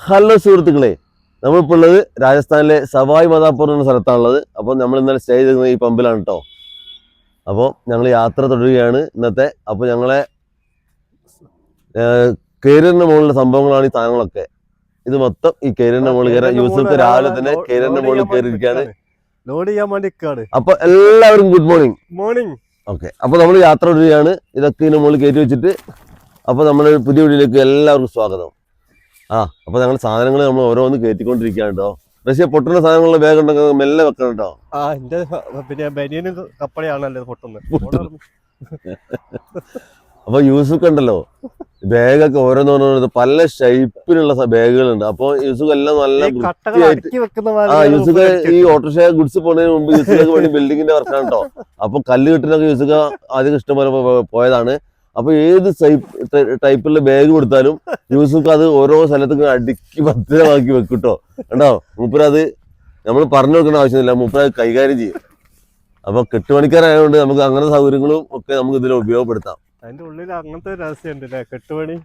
Hello സുഹൃത്തുക്കളെ, നമ്മളിപ്പോൾ ഉള്ളത് രാജസ്ഥാനിലെ സവായ് മാധോപൂർ എന്ന സ്ഥലത്താണുള്ളത്. അപ്പോൾ നമ്മൾ ഇന്നലെ സ്റ്റേ ചെയ്തിരുന്നത് ഈ പമ്പിലാണ് കേട്ടോ. അപ്പോൾ ഞങ്ങൾ യാത്ര തുടരുകയാണ് ഇന്നത്തെ. അപ്പോൾ ഞങ്ങളെ കേരിയറിന്റെ മുകളിലെ സംഭവങ്ങളാണ് ഈ സാധനങ്ങളൊക്കെ. ഇത് മൊത്തം ഈ കേരിയറിന്റെ മുകളിൽ കയറാൻ യൂസഫ് രാവിലെ തന്നെ കേരിയറിന്റെ മുകളിൽ കയറിയിരിക്കുകയാണ്. അപ്പൊ എല്ലാവരും ഗുഡ് മോർണിംഗ്. മോർണിംഗ്. ഓക്കെ, അപ്പൊ നമ്മൾ യാത്ര തുടരുകയാണ്. ഇതൊക്കെ ഇതിന്റെ മുകളിൽ കയറ്റി വെച്ചിട്ട് അപ്പോൾ നമ്മുടെ പുതിയ വീഡിയോയിലേക്ക് എല്ലാവർക്കും സ്വാഗതം. അപ്പൊ ഞങ്ങൾ സാധനങ്ങൾ നമ്മൾ ഓരോന്ന് കയറ്റിക്കൊണ്ടിരിക്കുകയാണ് കേട്ടോ. പക്ഷേ പൊട്ടുന്ന സാധനങ്ങളുടെ ബാഗ് ഉണ്ടെങ്കിൽ മെല്ലെ വെക്കണം കേട്ടോ. എന്റെ പിന്നെ ബനിയനും കപ്പടയാണല്ലോ പൊട്ടുന്നത്. അപ്പൊ യൂസുഫ് ഉണ്ടല്ലോ, ബാഗൊക്കെ ഓരോന്നോരോ പല ഷേപ്പിലുള്ള ബാഗുകളുണ്ട്. അപ്പൊ യൂസുഫ് എല്ലാം നല്ല യൂസുഫ് ഈ ഓട്ടോറിക്ഷ ഗുഡ്സ് പോകുന്നതിന് മുമ്പ് യൂസുഫ് വേണ്ടി ബിൽഡിങ്ങിന്റെ വർക്കാണ് കേട്ടോ. അപ്പൊ കല്ല് കെട്ടിനൊക്കെ യൂസുഫ് ആദ്യം ഇഷ്ടംപോലെ പോയതാണ്. അപ്പൊ ഏത് ടൈപ്പിലുള്ള ബാഗ് കൊടുത്താലും യൂസുഫ് അത് ഓരോ സ്ഥലത്തേക്ക് അടുക്കി ഭദ്രമാക്കി വെക്കൂട്ടോ. കണ്ടോ, മൂപ്പരത് നമ്മൾ പറഞ്ഞു കൊടുക്കേണ്ട ആവശ്യമില്ല, മൂപ്പര കൈകാര്യം ചെയ്യും. അപ്പൊ കെട്ടുപണിക്കാരായതുകൊണ്ട് നമുക്ക് അങ്ങനെ സൗകര്യങ്ങളും ഒക്കെ നമുക്ക് ഇതിൽ ഉപയോഗപ്പെടുത്താം. അതിന്റെ ഉള്ളിൽ അങ്ങനത്തെ രഹസ്യമുണ്ട് കെട്ടുപണി.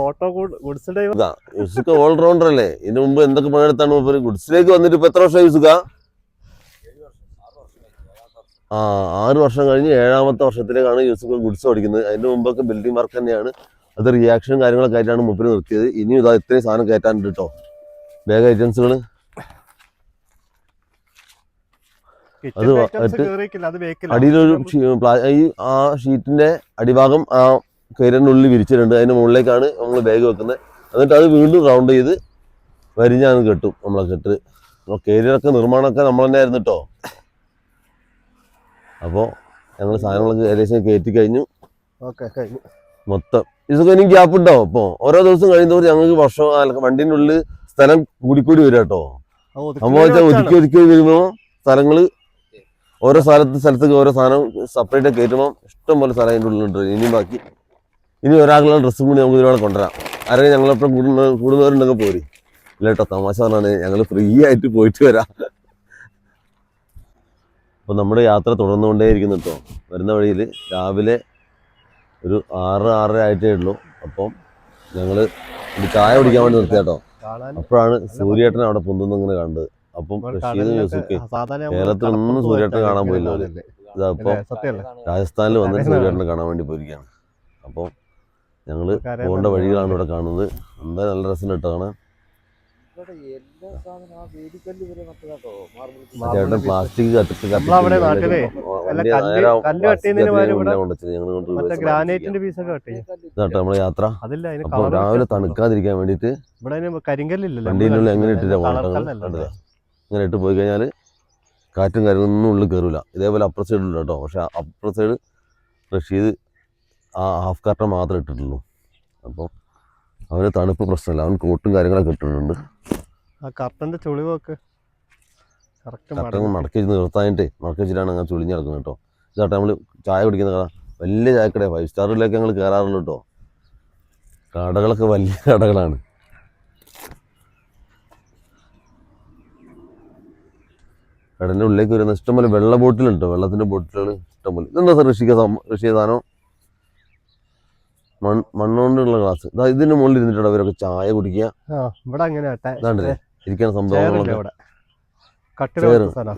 Auto goods driver Yusuf all rounder അല്ലേ. ഇതിനു മുമ്പ് എന്തൊക്കെ പണിയെടുത്താണ് മൂപ്പര് ഗുഡ്സിലേക്ക് വന്നിട്ട് ഇപ്പൊ എത്ര വർഷം യൂസുഫ്? 6 വർഷം കഴിഞ്ഞ് 7ാമത്തെ വർഷത്തിലേക്കാണ് യൂസുഫ് ഗുഡ്സ് ഓടിക്കുന്നത്. അതിന്റെ മുമ്പൊക്കെ ബിൽഡിംഗ് വർക്ക് തന്നെയാണ്. അത് റിയാക്ഷൻ കാര്യങ്ങളൊക്കെ ആയിട്ടാണ് മൂപ്പര് നിർത്തിയത്. ഇനിയും ഇതാ ഇത്രയും സാധനം കയറ്റാനുണ്ട് കേട്ടോ, ബാഗ് ഐറ്റംസുകൾ. അത് അടിയിലൊരു ആ ഷീറ്റിന്റെ അടിഭാഗം ആ കയറിന്റെ ഉള്ളിൽ വിരിച്ചിട്ടുണ്ട്. അതിന്റെ മുകളിലേക്കാണ് നമ്മൾ ബാഗ് വെക്കുന്നത്. എന്നിട്ട് അത് വീണ്ടും റൗണ്ട് ചെയ്ത് വരിഞ്ഞാണ് കെട്ടും നമ്മളെ കെട്ട്. കേരിയറൊക്കെ നിർമ്മാണമൊക്കെ നമ്മൾ തന്നെ ആയിരുന്നു കേട്ടോ. അപ്പോൾ ഞങ്ങൾ സാധനങ്ങളൊക്കെ ഏകദേശം കയറ്റി കഴിഞ്ഞു. മൊത്തം ഇതൊക്കെ ഇനി ഗ്യാപ്പ് ഉണ്ടാവും. അപ്പോൾ ഓരോ ദിവസം കഴിയുന്നവർ ഞങ്ങൾക്ക് വണ്ടീൻ്റെ ഉള്ളിൽ സ്ഥലം കൂടിക്കൂടി വരും കേട്ടോ. അപ്പോൾ ഒതുക്കി വരുമ്പോൾ സ്ഥലങ്ങൾ ഓരോ സ്ഥലത്തേക്ക് ഓരോ സാധനം സെപ്പറേറ്റ് കയറ്റുമ്പോൾ ഇഷ്ടംപോലെ സ്ഥലം അതിൻ്റെ ഉള്ളിലുണ്ട്. ഇനി ഒരാളുടെ ഡ്രസ്സും കൂടി നമുക്ക് ഇതിലൂടെ കൊണ്ടുവരാം. ആരെങ്കിലും ഞങ്ങളെപ്പോഴും കൂടുന്നവരുണ്ടെങ്കിൽ പോരി. ഇല്ല കേട്ടോ, തമാശ പറഞ്ഞാണ്, ഞങ്ങൾ ഫ്രീ ആയിട്ട് പോയിട്ട് വരാം. അപ്പോൾ നമ്മുടെ യാത്ര തുടർന്നുകൊണ്ടേയിരിക്കുന്നു കേട്ടോ. വരുന്ന വഴിയിൽ രാവിലെ ഒരു 6-6:30 ആയിട്ടേ ഉള്ളൂ. അപ്പം ഞങ്ങൾ ഒരു ചായ കുടിക്കാൻ വേണ്ടി നിർത്തിയ കേട്ടോ. അപ്പോഴാണ് സൂര്യേട്ടൻ അവിടെ പൊന്തുന്നിങ്ങനെ കണ്ടത്. അപ്പം റഷീദും യൂസുഫ് കേരളത്തിലൊന്നും സൂര്യേട്ടനെ കാണാൻ പോയില്ല. ഇതപ്പോൾ രാജസ്ഥാനിൽ വന്നിട്ട് സൂര്യേട്ടനെ കാണാൻ വേണ്ടി പോയിരിക്കുകയാണ്. അപ്പോൾ ഞങ്ങൾ പോകേണ്ട വഴികളാണ് ഇവിടെ കാണുന്നത്. എന്തായാലും നല്ല രസം കേട്ടോ കാണാൻ. ചേട്ടൻ പ്ലാസ്റ്റിക് നമ്മളെ യാത്ര. അപ്പൊ രാവിലെ തണുക്കാതിരിക്കാൻ വേണ്ടിട്ട് വണ്ടീനുള്ള എങ്ങനെ ഇട്ടിട്ടാ ഇങ്ങനെ ഇട്ട് പോയി കഴിഞ്ഞാല് കാറ്റും കാര്യങ്ങളൊന്നും ഉള്ളിൽ കയറൂല. ഇതേപോലെ അപ്പുറ സൈഡിലുള്ള കേട്ടോ. പക്ഷെ അപ്പുറ സൈഡ് റഷീദ് ആ ഹാഫ് കാർട്ടൺ മാത്രമേ ഇട്ടിട്ടുള്ളൂ. അപ്പം അവന് തണുപ്പ് പ്രശ്നമില്ല, അവൻ കോട്ടും കാര്യങ്ങളൊക്കെ ഇട്ടിട്ടുണ്ട്. മടക്കി നിർത്താനായിട്ട് മടക്കി വെച്ചിട്ടാണ് അങ്ങനെ ചുളിഞ്ഞ് നടക്കുന്നത് കേട്ടോ. ഇതാട്ടെ നമ്മൾ ചായ കുടിക്കുന്ന കട, വലിയ ചായക്കട, 5 സ്റ്റാറിലേക്ക് ഞങ്ങൾ കയറാറുള്ളൂ കേട്ടോ. കടകളൊക്കെ വലിയ കടകളാണ്. കടൻ്റെ ഉള്ളിലേക്ക് വരുന്ന ഇഷ്ടംപോലെ വെള്ള ബോട്ടിലുണ്ട്, വെള്ളത്തിന്റെ ബോട്ടിലുകൾ ഇഷ്ടംപോലെ. ഇതെന്താ സാർ ഋഷിയ സാധനം? മണ്ണുകൊണ്ടുള്ള ഗ്ലാസ്. ഇതിന്റെ മുകളിൽ ഇരുന്നിട്ടാണ് അവരൊക്കെ ചായ കുടിക്കുക. ഇതാണ്ടല്ലേ ഇരിക്കുന്ന സംഭവങ്ങളൊക്കെ.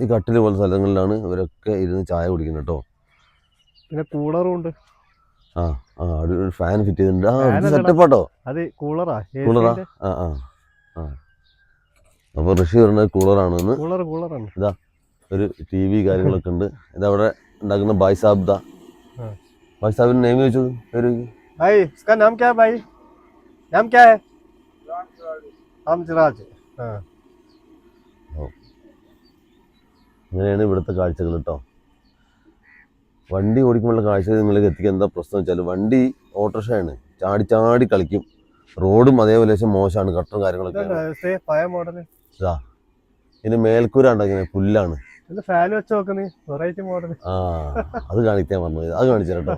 ഈ കട്ടില് പോലെ സ്ഥലങ്ങളിലാണ് ഇവരൊക്കെ ഇരുന്ന് ചായ കുടിക്കുന്നത് കേട്ടോ. പിന്നെ കൂളറും ഉണ്ട്. ഒരു ഫാൻ ഫിറ്റ് ചെയ്തിട്ടുണ്ട്. സെറ്റപ്പാട്ടോ, കൂളറാ. അപ്പൊ ഋഷി പറഞ്ഞത് കൂളറാണെന്ന്. ഇതാ ഒരു TV കാര്യങ്ങളൊക്കെ ഉണ്ട്. ഇതവിടെ ഉണ്ടാക്കുന്ന ഭായ് സാബ്. ഭായ് സാബിന്റെ നെയിം ചോദിച്ചു. പേര് भाई इसका नाम क्या है भाई? नाम क्या है? रामराज. അങ്ങനെയാണ് ഇവിടുത്തെ കാഴ്ചകൾ കേട്ടോ. വണ്ടി ഓടിക്കുമ്പോഴുള്ള കാഴ്ചകൾ നിങ്ങളിലേക്ക് എത്തിക്കാൻ എന്താ പ്രശ്നം വെച്ചാൽ, വണ്ടി ഓട്ടോറിക്ഷയാണ്, ചാടി ചാടി കളിക്കും. റോഡും അതേപോലെ മോശമാണ്, കട്ടറും കാര്യങ്ങളൊക്കെ. ഇതാ ഇതിന് മേൽക്കൂര ഉണ്ടെങ്കിൽ പുല്ലാണ്. അത് കാണിക്കാൻ പറഞ്ഞത്, അത് കാണിച്ചു കേട്ടോ.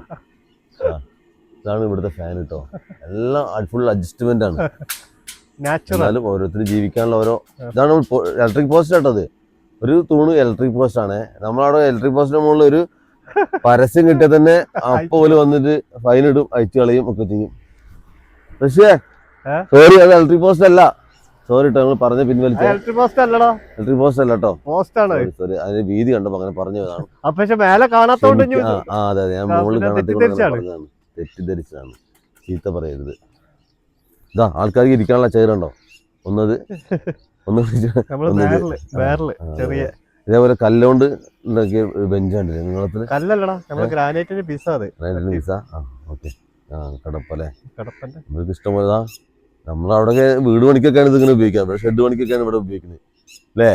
ഇതാണ് ഇവിടുത്തെ ഫാൻ കേട്ടോ. എല്ലാം ഫുൾ അഡ്ജസ്റ്റ്മെന്റ് ആണ്. എന്നാലും ഓരോരുത്തരും ജീവിക്കാനുള്ള ഓരോ ഇതാണ്. ഇലക്ട്രിക് പോസ്റ്റ് കേട്ടോ. അത് ഒരു തൂണ് ഇലക്ട്രിക് പോസ്റ്റ് ആണ്. നമ്മളവിടെ ഇലക്ട്രിക് പോസ്റ്റിന്റെ മുകളിൽ ഒരു പരസ്യം കിട്ടിയാൽ തന്നെ അപ്പോലെ വന്നിട്ട് ഫൈൻ ഇടും, അയച്ചു കളയും ഒക്കെ ചെയ്യും. പക്ഷേ സോറി, അത് ഇലക്ട്രിക് പോസ്റ്റ് അല്ല, സോറി കേട്ടോ, ഞങ്ങൾ പറഞ്ഞ പിൻവലിച്ച. ഇലക്ട്രിക് പോസ്റ്റ് അല്ലടാ, ഇലക്ട്രിക് പോസ്റ്റ് അല്ല കേട്ടോ, പോസ്റ്റ് ആണ്. സോറി, അതിന്റെ വീതി കണ്ടപ്പോ അങ്ങനെ പറഞ്ഞതാണ്. പക്ഷെ മേലെ കാണാത്തോണ്ട് അതെ അതെ, ഞാൻ മുകളിൽ തെറ്റിദ്ധരിച്ചാണ്. തെറ്റിദ്ധരിച്ചതാണ്. ചീത്ത പറയരുത്. ഇതാ ആൾക്കാർക്ക് ഇരിക്കാനുള്ള ചെയറുണ്ടോ, ഒന്നത് ചെറിയ ഇതേപോലെ കല്ലുകൊണ്ട് ഉണ്ടാക്കിയ ബെഞ്ചാണ് നിങ്ങളത്തില്. കല്ലല്ലടാ, നമ്മള് ഗ്രാനൈറ്റിന്റെ പീസ. അത് പീസ. ഓക്കെ. കടപ്പല്ലേ, കടപ്പന്റെ നമുക്ക് ഇഷ്ടംപോലെ. നമ്മളവിടെ വീട് പണിക്കൊക്കെയാണ് ഇതിങ്ങനെ ഉപയോഗിക്കുക, ഇവിടെ ഷെഡ് പണിക്കൊക്കെയാണ് ഇവിടെ ഉപയോഗിക്കുന്നത് അല്ലേ?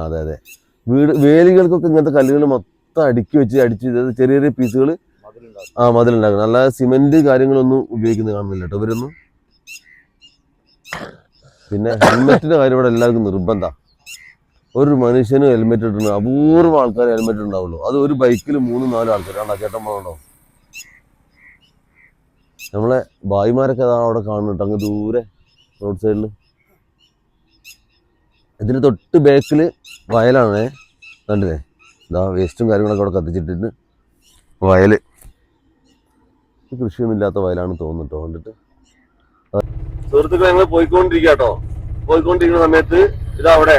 അതെ അതെ. വേലികൾക്കൊക്കെ ഇങ്ങനത്തെ കല്ലുകൾ മൊത്തം അടുക്കി വെച്ച് അടിച്ച് ചെറിയ ചെറിയ പീസുകൾ മതിലുണ്ടാക്കണം. നല്ല സിമെന്റ് കാര്യങ്ങളൊന്നും ഉപയോഗിക്കുന്നത് കാണുന്നില്ല കേട്ടോ ഇവരൊന്നും. പിന്നെ ഹെൽമെറ്റിന്റെ കാര്യം ഇവിടെ എല്ലാവർക്കും നിർബന്ധം. ഒരു മനുഷ്യനും ഹെൽമെറ്റ് ഇട്ടുണ്ട്, അപൂർവം ആൾക്കാർ ഹെൽമെറ്റ് ഉണ്ടാവുള്ളൂ. അത് ഒരു ബൈക്കിൽ 3-4 ആൾക്കാരാണ്. ചേട്ടന്മാരുണ്ടോ? നമ്മളെ ഭായിമാരൊക്കെ അവിടെ കാണുന്നുണ്ട് അങ്ങ് ദൂരെ റോഡ് സൈഡിൽ. ഇതിന് തൊട്ട് ബാക്കിൽ വയലാണേ, കണ്ടില്ലേ? ഇതാ വേസ്റ്റും കാര്യങ്ങളൊക്കെ അവിടെ കത്തിച്ചിട്ടിട്ട് വയല്. കൃഷിയൊന്നും ഇല്ലാത്ത വയലാണ് തോന്നുന്നുട്ടോ കണ്ടിട്ട്. സുഹൃത്തുക്കളെ, ഞങ്ങൾ പോയിക്കൊണ്ടിരിക്കാട്ടോ. പോയിക്കൊണ്ടിരിക്കുന്ന സമയത്ത് ഇതവിടെ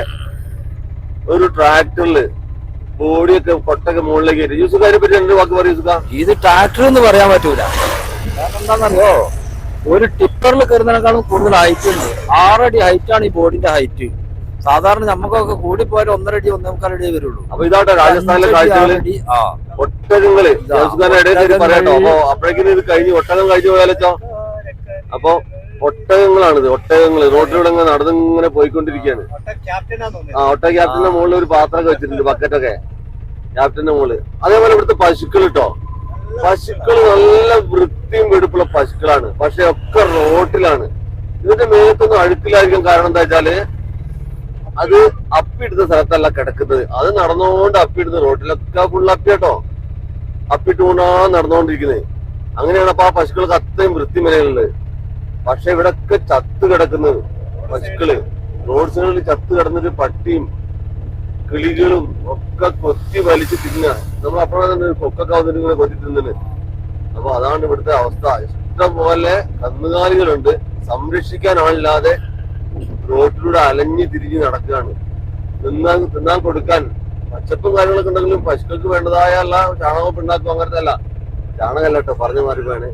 ഒരു ട്രാക്ടറില് ബോഡിയൊക്കെ പൊട്ടൊക്കെ മുകളിലേക്ക് കയറ്റി. യൂസുകാരെ പറ്റി 2 വാക്ക് പറയും യൂസുക. ഇത് ട്രാക്ടർ എന്ന് പറയാൻ പറ്റൂല. കാരണം എന്താണെന്നറിയോ, ഒരു ടിപ്പറിൽ കയറുന്നതിനേക്കാളും കൂടുതൽ ഹൈറ്റ് ഉണ്ട്. 6 അടി ഹൈറ്റ് ആണ് ഈ ബോഡിന്റെ ഹൈറ്റ്. സാധാരണ നമുക്കൊക്കെ കൂടിപ്പോയാൽ 1.5 അടി 1.25 അടി വരുള്ളൂ. അപ്പൊ ഇതാട്ടോ രാജസ്ഥാനിലെ കാഴ്ചകള്. ഒട്ടകങ്ങള് പറയാട്ടോ. അപ്പൊ അപ്പോഴേക്കും ഇത് കഴിഞ്ഞ് ഒട്ടകം കഴിഞ്ഞു പോയാലോ. അപ്പൊ ഒട്ടകങ്ങളാണിത്. ഒട്ടകങ്ങള് റോഡിലൂടെ നടന്നിങ്ങനെ പോയിക്കൊണ്ടിരിക്കുകയാണ്. ഒട്ടക ക്യാപ്റ്റന്റെ മുകളിൽ ഒരു പാത്രമൊക്കെ വെച്ചിട്ടുണ്ട്, ബക്കറ്റൊക്കെ ക്യാപ്റ്റന്റെ മുകളിൽ. അതേപോലെ ഇവിടുത്തെ പശുക്കൾ കേട്ടോ, പശുക്കൾ നല്ല വൃത്തിയും വെടുപ്പുള്ള പശുക്കളാണ്. പക്ഷെ ഒക്കെ റോട്ടിലാണ്. ഇതിന്റെ മേത്തൊന്നും അഴുക്കിലായിരിക്കും. കാരണം എന്താ വെച്ചാല് അത് അപ്പിടുന്ന സ്ഥലത്തല്ല കിടക്കുന്നത്. അത് നടന്നുകൊണ്ട് അപ്പിടുന്ന റോട്ടിലൊക്കെ ഫുള്ള് അപ്പി കേട്ടോ. അപ്പിട്ട് കൊണ്ടാ നടന്നുകൊണ്ടിരിക്കുന്നത്. അങ്ങനെയാണ് അപ്പൊ ആ പശുക്കൾക്ക് അത്രയും വൃത്തി മേലുള്ളത്. പക്ഷെ ഇവിടൊക്കെ ചത്ത് കിടക്കുന്നത് പശുക്കള്. റോഡ് സൈഡിൽ ചത്ത് കിടന്നിട്ട് പട്ടിയും കിളികളും ഒക്കെ കൊത്തി വലിച്ച് തിന്നുക. നമ്മൾ അപ്പോഴാണ് കൊക്കൊക്കെ വന്നിട്ട് ഇങ്ങനെ കൊത്തി തിന്നത്. അപ്പൊ അതാണ് ഇവിടുത്തെ അവസ്ഥ. ഇഷ്ടം പോലെ കന്നുകാലികളുണ്ട്, സംരക്ഷിക്കാൻ ആളില്ലാതെ റോഡിലൂടെ അലഞ്ഞു തിരിഞ്ഞ് നടക്കുകയാണ്. തിന്നാൻ കൊടുക്കാൻ പച്ചപ്പും കാര്യങ്ങളൊക്കെ ഉണ്ടെങ്കിലും പശുക്കൾക്ക് വേണ്ടതായ ചാണകവും പിണ്ണാക്കും അങ്ങനത്തെ അല്ല. ചാണകമല്ല കേട്ടോ, പറഞ്ഞു മാറിപ്പോയാണ്.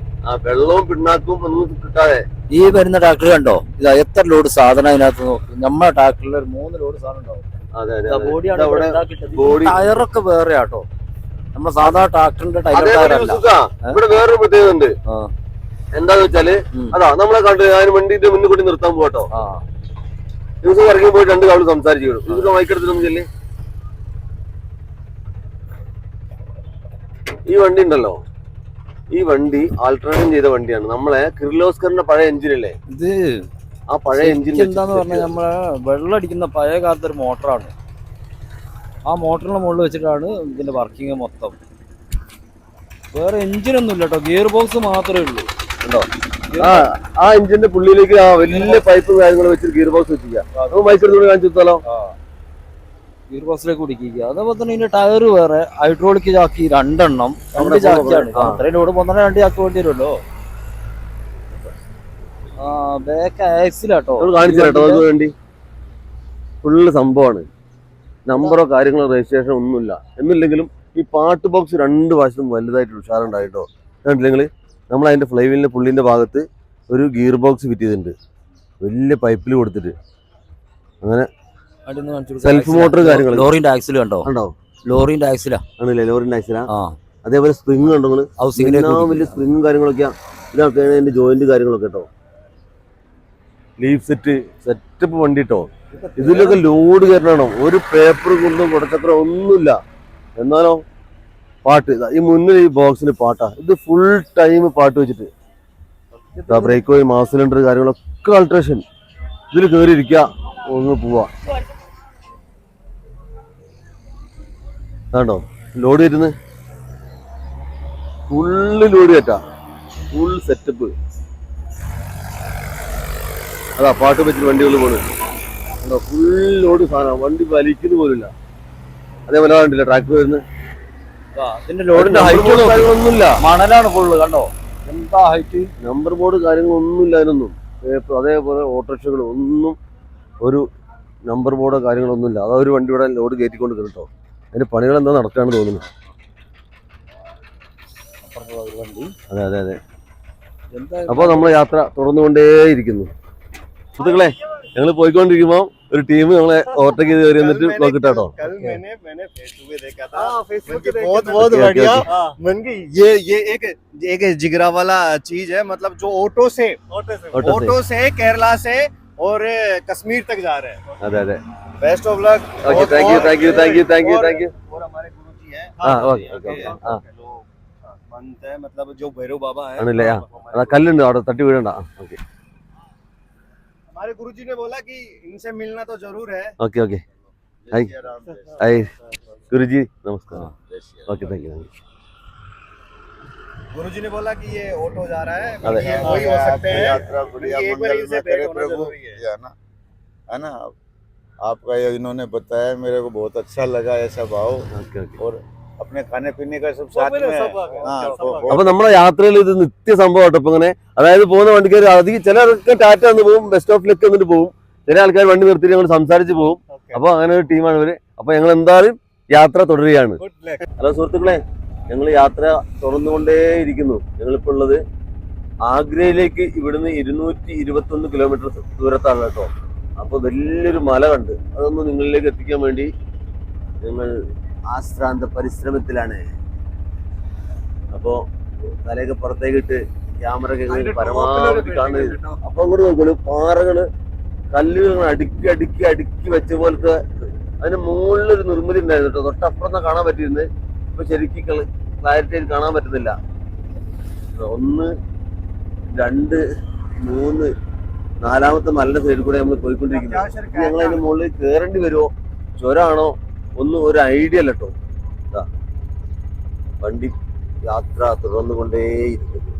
വെള്ളവും പിണ്ണാക്കും ഒന്നും കിട്ടാതെ. ഈ വരുന്ന ട്രാക്ടർ കണ്ടോ, ഇതാ എത്ര ലോഡ് സാധനം അതിനകത്ത് നോക്കി. നമ്മുടെ ട്രാക്ടറിൽ ഒരു 3 ലോഡ് സാധനം ഉണ്ടാവും. ടയറൊക്കെ വേറെ ആട്ടോ, നമ്മുടെ സാധാ ട്രാക്ടറിന്റെ ടയർ. ഇവിടെ വേറൊരു പ്രത്യേകത ഉണ്ട്. എന്താന്ന് വെച്ചാല് അതാ നമ്മളെ കണ്ട് ഞാൻ വണ്ടിന്റെ മുന്നിൽ കൂടി നിർത്താൻ പോകട്ടോ. ദിവസം ഇറങ്ങി പോയി 2 കാവള് സംസാരിച്ചു വിടും. ദിവസം മൈക്കെടുത്തിട്ടൊന്നും ചെല്ലേ. ഈ വണ്ടി ഉണ്ടല്ലോ, ഈ വണ്ടി ആൾട്ടർനേറ്റ് ചെയ്ത വണ്ടിയാണ്. നമ്മളെ കിർലോസ്കറിന്റെ പഴയ എഞ്ചിനല്ലേ ഇത്. ആ പഴയ എഞ്ചിൻ എന്താന്ന് പറഞ്ഞാൽ നമ്മളെ വെള്ളം അടിക്കുന്ന പഴയ കാലത്തെ ഒരു മോട്ടറാണ്. ആ മോട്ടറിന്റെ മുകളിൽ വെച്ചിട്ടാണ് ഇതിന്റെ വർക്കിംഗ് മൊത്തം. വേറെ എഞ്ചിനൊന്നും ഇല്ല കേട്ടോ, ഗിയർ ബോക്സ് മാത്രമേ ഉള്ളൂ കേട്ടോ. ആ എഞ്ചിന്റെ പുള്ളിയിലേക്ക് ആ വലിയ പൈപ്പും കാര്യങ്ങളും വെച്ചിട്ട് ഗിയർ ബോക്സ് വെച്ചിരിക്കാം. മൈക്കെടുത്തോട് കാണിച്ചു കൊടുത്താലോ. ഗിയർ ബോക്സിലേക്ക് കുടിക്കുക. അതേപോലെ തന്നെ ഇതിന്റെ ടയർ വേറെ ഹൈഡ്രോളിക് ചാക്കി 2 എണ്ണം, 2 ചാക്കിയാണ്. അത്രയും ലോഡ് പോകുന്ന 2 ചാക്ക് വേണ്ടി വരുമല്ലോ. ബാക്ക് ആക്സിലാട്ടോ കാണിച്ചു വേണ്ടി ഫുള്ള് സംഭവമാണ്. നമ്പറോ കാര്യങ്ങളോ രജിസ്ട്രേഷൻ ഒന്നുമില്ല. എന്നില്ലെങ്കിലും ഈ പാട്ട് ബോക്സ് 2 വശത്തും വലുതായിട്ട് ഉഷാറുണ്ടായിട്ടോ. കണ്ടില്ലെങ്കിൽ നമ്മൾ അതിന്റെ ഫ്ലൈവീലിന്റെ പുള്ളിന്റെ ഭാഗത്ത് ഒരു ഗിയർ ബോക്സ് ഫിറ്റ് ചെയ്തിട്ടുണ്ട്, വലിയ പൈപ്പിൽ കൊടുത്തിട്ട്. അങ്ങനെ സെൽഫ് മോട്ടർ കാര്യങ്ങൾ. ലോറിന്റെ ആക്സിൽ കണ്ടോ? ലോറിന്റെ ആക്സിലാ ആണല്ലേ, ലോറിന്റെ ആക്സിലാ. അതേപോലെ സ്പ്രിങ് കണ്ടോ നിങ്ങൾ? വലിയ സ്പ്രിങ്ങും കാര്യങ്ങളൊക്കെയാണ്. ഇതൊക്കെയാണ് അതിന്റെ ജോയിന്റ് കാര്യങ്ങളൊക്കെ കേട്ടോ. ലീഫ് സെറ്റപ്പ് വണ്ടി കേട്ടോ. ഇതിലൊക്കെ ലോഡ് കയറണം. ഒരു പേപ്പർ കൊണ്ടും കുടച്ചക്രം ഒന്നുമില്ല. എന്നാലോ പാട്ട് ഈ മുന്നിൽ ഈ ബോക്സിന് പാട്ടാ. ഇത് ഫുൾ ടൈം പാട്ട് വെച്ചിട്ട് ബ്രേക്ക് പോയി മാസ് സിലിണ്ടർ കാര്യങ്ങളൊക്കെ ആൾട്രേഷൻ. ഇതിൽ കയറിയിരിക്കുക, ഒന്ന് പോവാ. ആണോ ലോഡ് കയറ്റുന്നത്? ഫുള്ള് ലോഡ് കയറ്റാ, ഫുൾ സെറ്റപ്പ്. അതാ പാട്ട് വെച്ചിട്ട് വണ്ടികളിൽ പോകുന്നത്. ഫുൾ ലോഡ് സാധനം, വണ്ടി വലിക്കുന്ന പോലില്ല. അതേപോലെ കണ്ടില്ല ട്രാക്ടർ വരുന്നത്. ലോഡിന്റെ ഹൈറ്റ് ഒന്നുമില്ല, മണലാണ് ഫുള്ള്. കണ്ടോ എന്താ ഹൈറ്റ്? നമ്പർ ബോർഡ് കാര്യങ്ങളൊന്നുമില്ല അതിനൊന്നും. അതേപോലെ ഓട്ടോറിക്ഷകളും ഒന്നും ഒരു നമ്പർ ബോർഡോ കാര്യങ്ങളൊന്നുമില്ല. അതാ ഒരു വണ്ടി ഇവിടെ ലോഡ് കയറ്റിക്കൊണ്ട് കേട്ടോ. അതിന്റെ പണികൾ എന്താ നടക്കാണെന്ന് തോന്നുന്നു. അതെ അതെ അതെ. അപ്പോൾ നമ്മൾ യാത്ര തുടർന്നുകൊണ്ടേയിരിക്കുന്നു. സുഹൃത്തുക്കളെ, ഞങ്ങൾ പോയിക്കൊണ്ടിരിക്കുമ്പോൾ ഒരു ടീം ഞങ്ങളെ ഓവർടേക്ക് ചെയ്ത് കയറി എന്നിട്ട് നോക്കിട്ടോ. बहुत बढ़िया। मन की ये एक जिगरा वाला चीज है, मतलब जो ऑटो से केरला से और कश्मीर तक जा रहे हैं। अरे अरे best of luck. Okay, thank you. और हमारे गुरुजी हैं। हाँ ओके हाँ मंत है, मतलब जो भैरव बाबा है। ആണല്ലേ? ആ കല്ലുണ്ട് അവിടെ, തട്ടി വീഴണ്ട. ഓക്കെ हमारे गुरुजी ने बोला कि इनसे मिलना तो जरूर है। Okay okay. Hi hi Guruji, നമസ്കാരം. Okay thank you. गुरुजी ने बोला कि ये ऑटो जा रहा है, अरे, ये वही हो सकते हैं। यात्रा बढ़िया एक बार मंगल इनसे में भेंट करे होना प्रभु, जरूरी है। है ना। आपका ये इन्होंने बताया, मेरे को बहुत अच्छा लगा ऐसा भाव। Okay okay. और अपने खाने पीने का सब साथ में है। हाँ, അപ്പൊ നമ്മുടെ യാത്രയിൽ ഇത് നിത്യ സംഭവം കേട്ടോ. ഇപ്പൊ ഇങ്ങനെ, അതായത് പോകുന്ന വണ്ടിക്കാർ അധികം ചിലർക്ക് ടാറ്റ വന്ന് പോകും, ബസ് സ്റ്റോപ്പിലൊക്കെ വന്നിട്ട് പോകും. ചില ആൾക്കാർ വണ്ടി നിർത്തിയിട്ട് ഞങ്ങൾ സംസാരിച്ച് പോകും. അപ്പൊ അങ്ങനെ ഒരു ടീമാണ് ഇവര്. അപ്പൊ ഞങ്ങൾ എന്തായാലും യാത്ര തുടരുകയാണ്. ഹലോ സുഹൃത്തുക്കളെ, ഞങ്ങൾ യാത്ര തുടർന്നുകൊണ്ടേയിരിക്കുന്നു. ഞങ്ങളിപ്പോൾ ഉള്ളത് ആഗ്രയിലേക്ക് ഇവിടുന്ന് 221 കിലോമീറ്റർ ദൂരത്താണ് കേട്ടോ. അപ്പൊ വലിയൊരു മല കണ്ട് അതൊന്ന് നിങ്ങളിലേക്ക് എത്തിക്കാൻ വേണ്ടി ഞങ്ങൾ ആശ്രാന്ത പരിശ്രമത്തിലാണ്. അപ്പോ തലയൊക്കെ പുറത്തേക്കിട്ട് ക്യാമറ പരമാവധി കാണുന്നത്. അപ്പൊ അങ്ങോട്ട് നോക്കൂ, പാറകള് കല്ലുകൾ അടുക്കി അടുക്കി അടുക്കി വെച്ച പോലത്തെ. അതിന്റെ മുകളിലൊരു നിർമ്മിതി ഉണ്ടായിരുന്നു കേട്ടോ. തൊട്ടപ്പുറത്താ കാണാൻ പറ്റിയിരുന്നത്. ഇപ്പൊ ശരിക്കും ക്ലാരിറ്റി ആയിട്ട് കാണാൻ പറ്റുന്നില്ല. 1 2 3 4ാമത്തെ മലയുടെ സൈഡിൽ കൂടെ നമ്മൾ പോയിക്കൊണ്ടിരിക്കുന്നത്. ഞങ്ങൾ അതിന്റെ മുകളിൽ കയറേണ്ടി വരുമോ, ചുരമാണോ ഒന്നും ഒരു ഐഡിയ അല്ല കേട്ടോ. വണ്ടി യാത്ര തുടർന്നുകൊണ്ടേയിരിക്കുന്നു.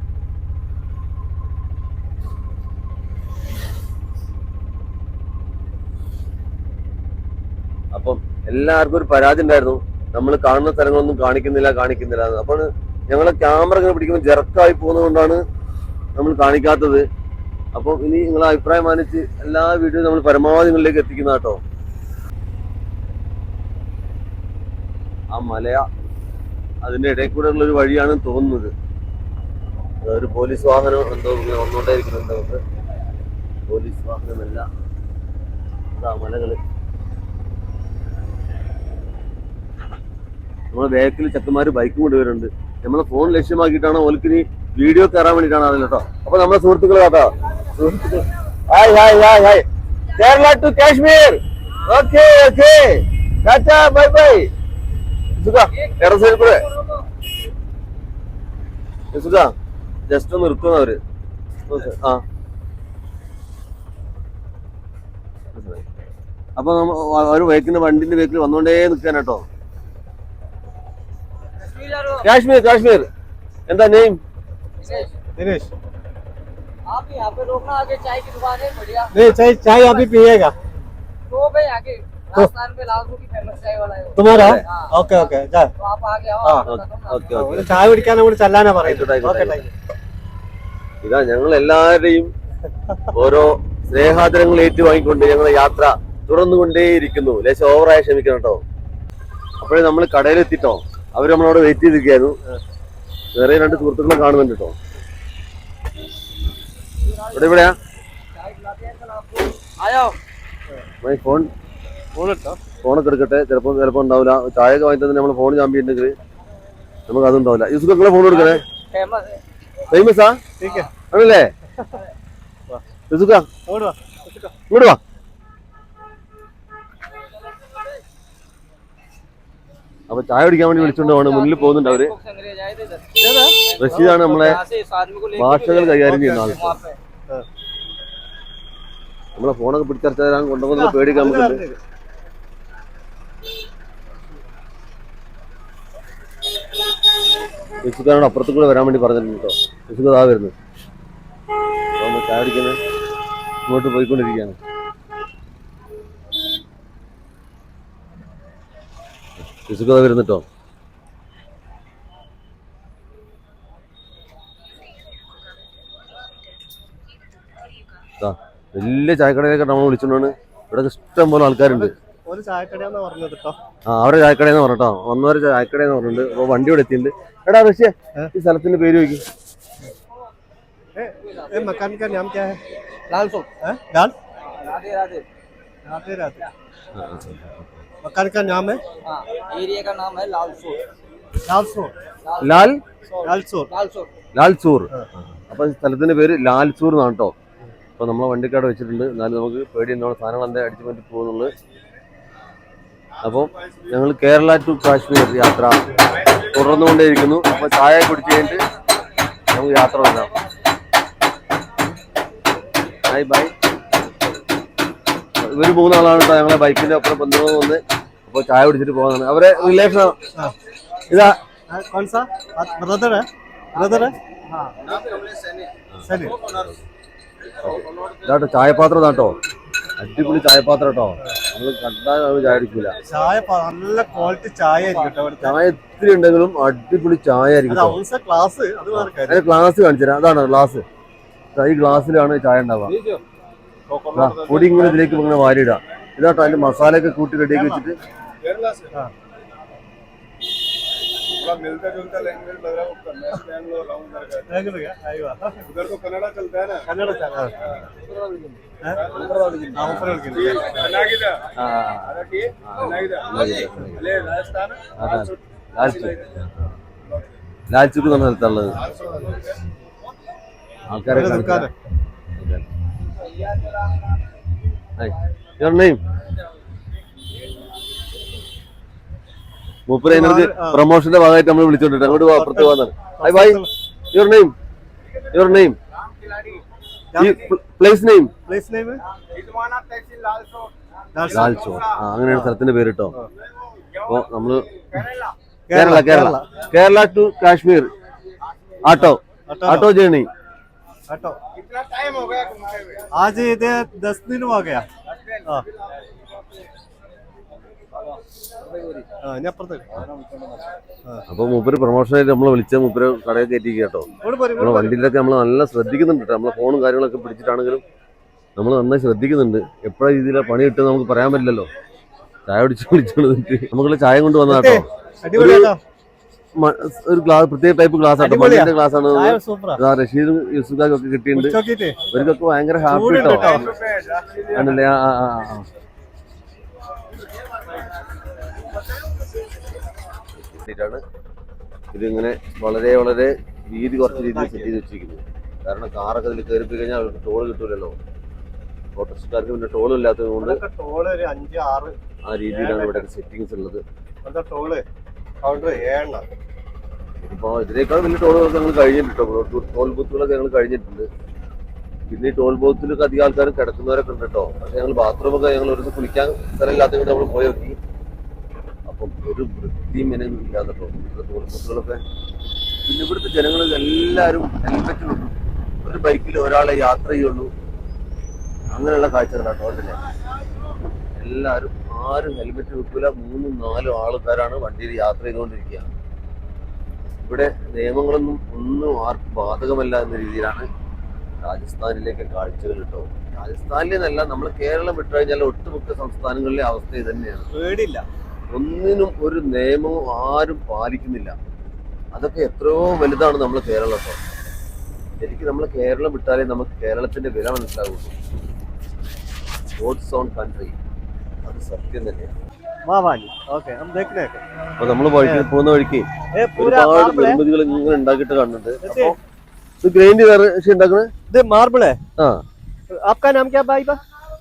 അപ്പം എല്ലാവർക്കും ഒരു പരാതി ഉണ്ടായിരുന്നു, നമ്മൾ കാണുന്ന സ്ഥലങ്ങളൊന്നും കാണിക്കുന്നില്ല. അപ്പോൾ ഞങ്ങളെ ക്യാമറ ഇങ്ങനെ പിടിക്കുമ്പോൾ ജെർക്കായി പോകുന്നത് കൊണ്ടാണ് നമ്മൾ കാണിക്കാത്തത്. അപ്പം ഇനി നിങ്ങളെ അഭിപ്രായം മാനിച്ച് എല്ലാ വീഡിയോയും നമ്മൾ പരമാവധി നിങ്ങളിലേക്ക് എത്തിക്കുന്ന കേട്ടോ. ആ മലയ അതിന്റെ ഇടയിൽ കൂടെ ഉള്ള ഒരു വഴിയാണ് തോന്നുന്നത്. ഒരു പോലീസ് വാഹനം എന്തോ വന്നുകൊണ്ടേയിരിക്കുന്നുണ്ട്. നമുക്ക് പോലീസ് വാഹനമല്ല, അതാ മലകള്. നമ്മളെ ബാക്കിൽ ചെക്കന്മാര് ബൈക്കും കൊണ്ടുവരുന്നുണ്ട്. നമ്മളെ ഫോൺ ലക്ഷ്യമാക്കിയിട്ടാണ് ഓൽക്കിനി വീഡിയോ കയറാൻ വേണ്ടിയിട്ടാണ് അതിൽ കേട്ടോ. അപ്പൊ നമ്മളെ സുഹൃത്തുക്കൾ കേട്ടോ, സുഹൃത്തുക്കൾ hi hi hi hi. Kerala to Kashmir. Okay okay, tata bye bye. എറ സൈഡിൽ കൂടെ ജസ്റ്റ് ഒന്ന് നിർത്തുന്ന അവര്. ആ അപ്പൊ ഒരു വണ്ടിന്റെ ബേക്കിൽ വന്നോണ്ടേ നിൽക്കാൻ കേട്ടോ. കാശ്മീർ. എന്താ നെയിം? दिनेश। आप यहाँ पे रोकना, आगे चाय की दुकान है बढ़िया। नहीं, चाय आप ही पिएगा तो भाई आगे राजस्थान में लालपुर की फेमस चाय वाला है वो। तुम्हारा? हाँ। ओके ओके, जा तो आप आगे आओ, हाँ, आप बताता हूँ ना। Okay okay. ചായ കുടിക്കാൻ അങ്ങോട്ട് ചെല്ലാനാ പറയുന്നത്. ആയിക്കോട്ടെ, ഓക്കെ, ആയിക്കോട്ടെ. ഇതാ ഞങ്ങൾ എല്ലാവരുടെയും ഓരോ സ്നേഹാദരങ്ങൾ ഏറ്റുവാങ്ങിക്കൊണ്ട് ഞങ്ങളെ യാത്ര തുടർന്നുകൊണ്ടേയിരിക്കുന്നു. ലേശം ഓവറായി ക്ഷമിക്കണം കേട്ടോ. അപ്പോഴേ നമ്മൾ കടയിലെത്തിട്ടോ. അവർ നമ്മളവിടെ വെയിറ്റ് ചെയ്തിരിക്കായിരുന്നു. വേറെ 2 സുഹൃത്തുക്കളെ കാണുന്നുണ്ട് കേട്ടോ. എവിടെയാ ഫോണൊക്കെ എടുക്കട്ടെ. ചിലപ്പോ ഉണ്ടാവില്ല. ചായ ഒക്കെ വാങ്ങി തന്നെ നമ്മൾ ഫോൺ ചാമ്പിട്ടുണ്ടെങ്കിൽ നമുക്ക് അതുണ്ടാവില്ല. യൂസുഫെ ഫോൺ കൊടുക്കണേ. ഫേമസാ ആണല്ലേ യൂസുഫ? ഇങ്ങോട്ട് വാ. അപ്പൊ ചായ കുടിക്കാൻ വേണ്ടി വിളിച്ചോണ്ട് പോകണം. മുന്നിൽ പോകുന്നുണ്ട് അവര്. റഷീദാണ് നമ്മളെ ഭാഷകൾ കൈകാര്യം ചെയ്യുന്ന ആൾ. നമ്മളെ ഫോണൊക്കെ പിടിച്ചറിച്ചാൽ കൊണ്ടുപോകുന്ന പേടിക്കാൻ നമുക്കുണ്ട്. യൂസുഫാനോട് അപ്പുറത്ത് കൂടെ വരാൻ വേണ്ടി പറഞ്ഞിട്ടുണ്ട് കേട്ടോ. യൂസുഫ് അതാ വരുന്നത്. ചായ കുടിക്കുന്നത് ഇങ്ങോട്ട് പോയിക്കൊണ്ടിരിക്കുകയാണ്. യൂസുഫ് അതാ വരുന്നിട്ടോ. വലിയ ചായക്കടയിലൊക്കെ നമ്മൾ വിളിച്ചോണ്ടാണ് ഇവിടെ ഇഷ്ടം പോലെ ആൾക്കാരുണ്ട്. ഒരു ചായക്കടയാന്ന് പറഞ്ഞത് കേട്ടോ. അവരെ ചായക്കടയെന്ന് പറഞ്ഞോ, വന്നവരെ ചായക്കടയെന്ന് പറഞ്ഞിട്ടുണ്ട്. അപ്പൊ വണ്ടി ഇവിടെ എത്തിയിട്ടുണ്ട്. എടാ റഷ്യ, ഈ സ്ഥലത്തിന്റെ പേര് ചോദിക്കും. मकान का नाम क्या है? लाल सोट। लाल राधे राधे राधे राधे। मकान का नाम है? हाँ, एरिया का नाम है लाल सोट। लाल सोट। ലാൽ लाल सोट। लाल सोट ലാൽസൂർ. അപ്പൊ സ്ഥലത്തിന്റെ പേര് ലാൽസൂർ എന്നാണ് കേട്ടോ. അപ്പൊ നമ്മളെ വണ്ടിക്കാട് വെച്ചിട്ടുണ്ട്. എന്നാലും നമുക്ക് പേടി ഉണ്ടാവും, സാധനങ്ങൾ എന്താ അടിച്ചു മാറ്റി പോകുന്നുള്ളത്. അപ്പം ഞങ്ങൾ കേരള ടു കാശ്മീർ യാത്ര തുടർന്നുകൊണ്ടേയിരിക്കുന്നു. അപ്പൊ ചായ കുടിച്ച് കഴിഞ്ഞിട്ട് നമുക്ക് യാത്ര തുടങ്ങാം. Bye bye. ഇവര് മൂന്നാളാണ് കേട്ടോ ഞങ്ങളെ ബൈക്കിന്റെ അപ്പുറം ബന്ധുക്കൾ വന്ന്. അപ്പൊ ചായ കുടിച്ചിട്ട് പോകുന്നതാണ്. അവരെ റിലേഷൻ ഇതാ. कौन सा ब्रदर है? ब्रदर है? हाँ सनी। ഇതാട്ടോ ചായപാത്രം ഇതാട്ടോ, അടിപൊളി ചായപാത്രം കേട്ടോ. നമ്മൾ കണ്ടാൽ ചായ അടിക്കൂല. ചായ നല്ല ക്വാളിറ്റി ചായ ആയിരിക്കും. ചായ എത്തിരി ഉണ്ടെങ്കിലും അടിപൊളി ചായ ആയിരിക്കും. ഗ്ലാസ് ഗ്ലാസ് കാണിച്ചുതരാം. അതാണ് ഗ്ലാസ്. ഈ ഗ്ലാസ്സിലാണ് ചായ ഉണ്ടാവുക. പൊടി ഇങ്ങനെ ഇതിലേക്ക് ഇങ്ങനെ വാരിയിടാം. ഇതാട്ടോ അതിന്റെ മസാലയൊക്കെ കൂട്ടി റെഡിയാക്കി വെച്ചിട്ട്. मिलता जुलता लैंग्वेज लग रहा है, बैंगलोर उधर तो कन्नड़ा चलता है ना, कन्नड़ चलता है। ലാൽചുക്ക് എന്ന സ്ഥലത്തുള്ളത് ആൾക്കാരെ മൂപ്പര് അതിനകത്ത് പ്രൊമോഷന്റെ ഭാഗമായിട്ട് നമ്മൾ വിളിച്ചോണ്ടിട്ട് അങ്ങോട്ട് അപ്പുറത്ത് പോകുന്നതാണ്. Hi bye, your name, your name, place name. Lalcho, അങ്ങനെയാണ് സ്ഥലത്തിന്റെ പേര് കേട്ടോ. അപ്പൊ നമ്മള് Kerala Kerala Kerala to Kashmir auto journey. Auto कितना टाइम हो गया घुमाए हुए? आज इधर 10 दिन हो गया। അപ്പൊ മൂപ്പര് പ്രൊമോഷനായിട്ട് നമ്മളെ വിളിച്ച മൂപ്പര് കടയിൽ കയറ്റിക്കുക കേട്ടോ. നമ്മളെ വണ്ടിയിലൊക്കെ നമ്മൾ നല്ല ശ്രദ്ധിക്കുന്നുണ്ട്. നമ്മളെ ഫോണും കാര്യങ്ങളൊക്കെ പിടിച്ചിട്ടാണെങ്കിലും നമ്മൾ നന്നായി ശ്രദ്ധിക്കുന്നുണ്ട്. എപ്പോഴാ രീതിയിലാണ് പണി കിട്ടുന്നത് നമുക്ക് പറയാൻ പറ്റില്ലല്ലോ. ചായ വിളിച്ചിട്ട് നമുക്കുള്ള ചായ കൊണ്ട് വന്ന കേട്ടോ. ഒരു ഗ്ലാസ്, പ്രത്യേക ടൈപ്പ് ഗ്ലാസ് ആട്ടോ, മണ്ണിന്റെ ഗ്ലാസ് ആണ്. റഷീദും യൂസുഫൊക്കെ കിട്ടിയിട്ടുണ്ട്. ഇവർക്കൊക്കെ ഭയങ്കര ഹാപ്പി കേട്ടോ. ആണല്ലേ? ഇതിങ്ങനെ വളരെ വളരെ വീതി കുറച്ച് രീതിയിൽ സെറ്റ് ചെയ്ത് വെച്ചിരിക്കുന്നത്. കാരണം കാറൊക്കെ ഇതിൽ കയറി പോയി കഴിഞ്ഞാൽ അവർക്ക് ടോൾ കിട്ടൂലല്ലോ. ഓട്ടോറിക്ഷക്കാർക്ക് പിന്നെ ടോളും ഇല്ലാത്തത് കൊണ്ട് ആ രീതിയിലാണ് ഇവിടെ സെറ്റിങ്സ് ഉള്ളത്. ഇപ്പൊ ഇതിനേക്കാൾ വലിയ ടോളുകളൊക്കെ ഞങ്ങൾ കഴിഞ്ഞിട്ടോ. ടോൾ ബൂത്തുകളൊക്കെ ഞങ്ങൾ കഴിഞ്ഞിട്ടുണ്ട്. പിന്നെ ഈ ടോൾ ബൂത്തിലൊക്കെ അധികം ആൾക്കാർ കിടക്കുന്നവരൊക്കെ ഉണ്ട് കേട്ടോ. പക്ഷെ ഞങ്ങൾ ബാത്റൂമൊക്കെ ഞങ്ങൾ ഒരു കുളിക്കാൻ സ്ഥലമില്ലാത്തത് കൊണ്ട് നമ്മൾ പോയി നോക്കി. അപ്പം ഒരു വൃത്തിയും മെനൊന്നും ഇല്ലാതെ കേട്ടോ ടോൾ ബൂത്തുകളൊക്കെ. പിന്നെ ഇവിടുത്തെ ജനങ്ങൾ എല്ലാവരും ഹെൽമെറ്റ് വെക്കും. ഒരു ബൈക്കിൽ ഒരാളെ യാത്ര ചെയ്യുള്ളൂ. അങ്ങനെയുള്ള കാഴ്ചകളാണ് ടോളിലെ. എല്ലാവരും ആരും ഹെൽമെറ്റ് വെക്കില്ല. 3-4 ആൾക്കാരാണ് വണ്ടിയിൽ യാത്ര ചെയ്തുകൊണ്ടിരിക്കുക. ഇവിടെ നിയമങ്ങളൊന്നും ഒന്നും ആർക്കും ബാധകമല്ല എന്ന രീതിയിലാണ് രാജസ്ഥാനിലേക്ക് കാഴ്ചകൾ കേട്ടോ. രാജസ്ഥാനിലെന്നല്ല, നമ്മൾ കേരളം വിട്ടു കഴിഞ്ഞാൽ ഒട്ടുമിക്ക സംസ്ഥാനങ്ങളിലെ അവസ്ഥ ഇത് തന്നെയാണ്. പേടില്ല, ഒന്നിനും ഒരു നിയമവും ആരും പാലിക്കുന്നില്ല. അതൊക്കെ എത്രയോ വലുതാണ് നമ്മൾ കേരളം കേട്ടോ. ശരിക്കും നമ്മൾ കേരളം വിട്ടാലേ നമുക്ക് കേരളത്തിന്റെ വില മനസ്സിലാവുള്ളൂ. ഗോഡ്സ് ഓൺ കൺട്രി, അത് സത്യം തന്നെയാണ്. അപ്പൊ നമ്മള് പോകുന്ന വഴിക്ക് ഒരുപാട് നിർമ്മിതികൾ ഇങ്ങനെ ഉണ്ടാക്കിയിട്ട് കാണുന്നുണ്ട്. അപ്പൊ ഇത് ഗ്രൈൻഡ് ഉണ്ടാക്കണേ, ഇത് मार्बल है। हाँ, आपका नाम क्या भाई?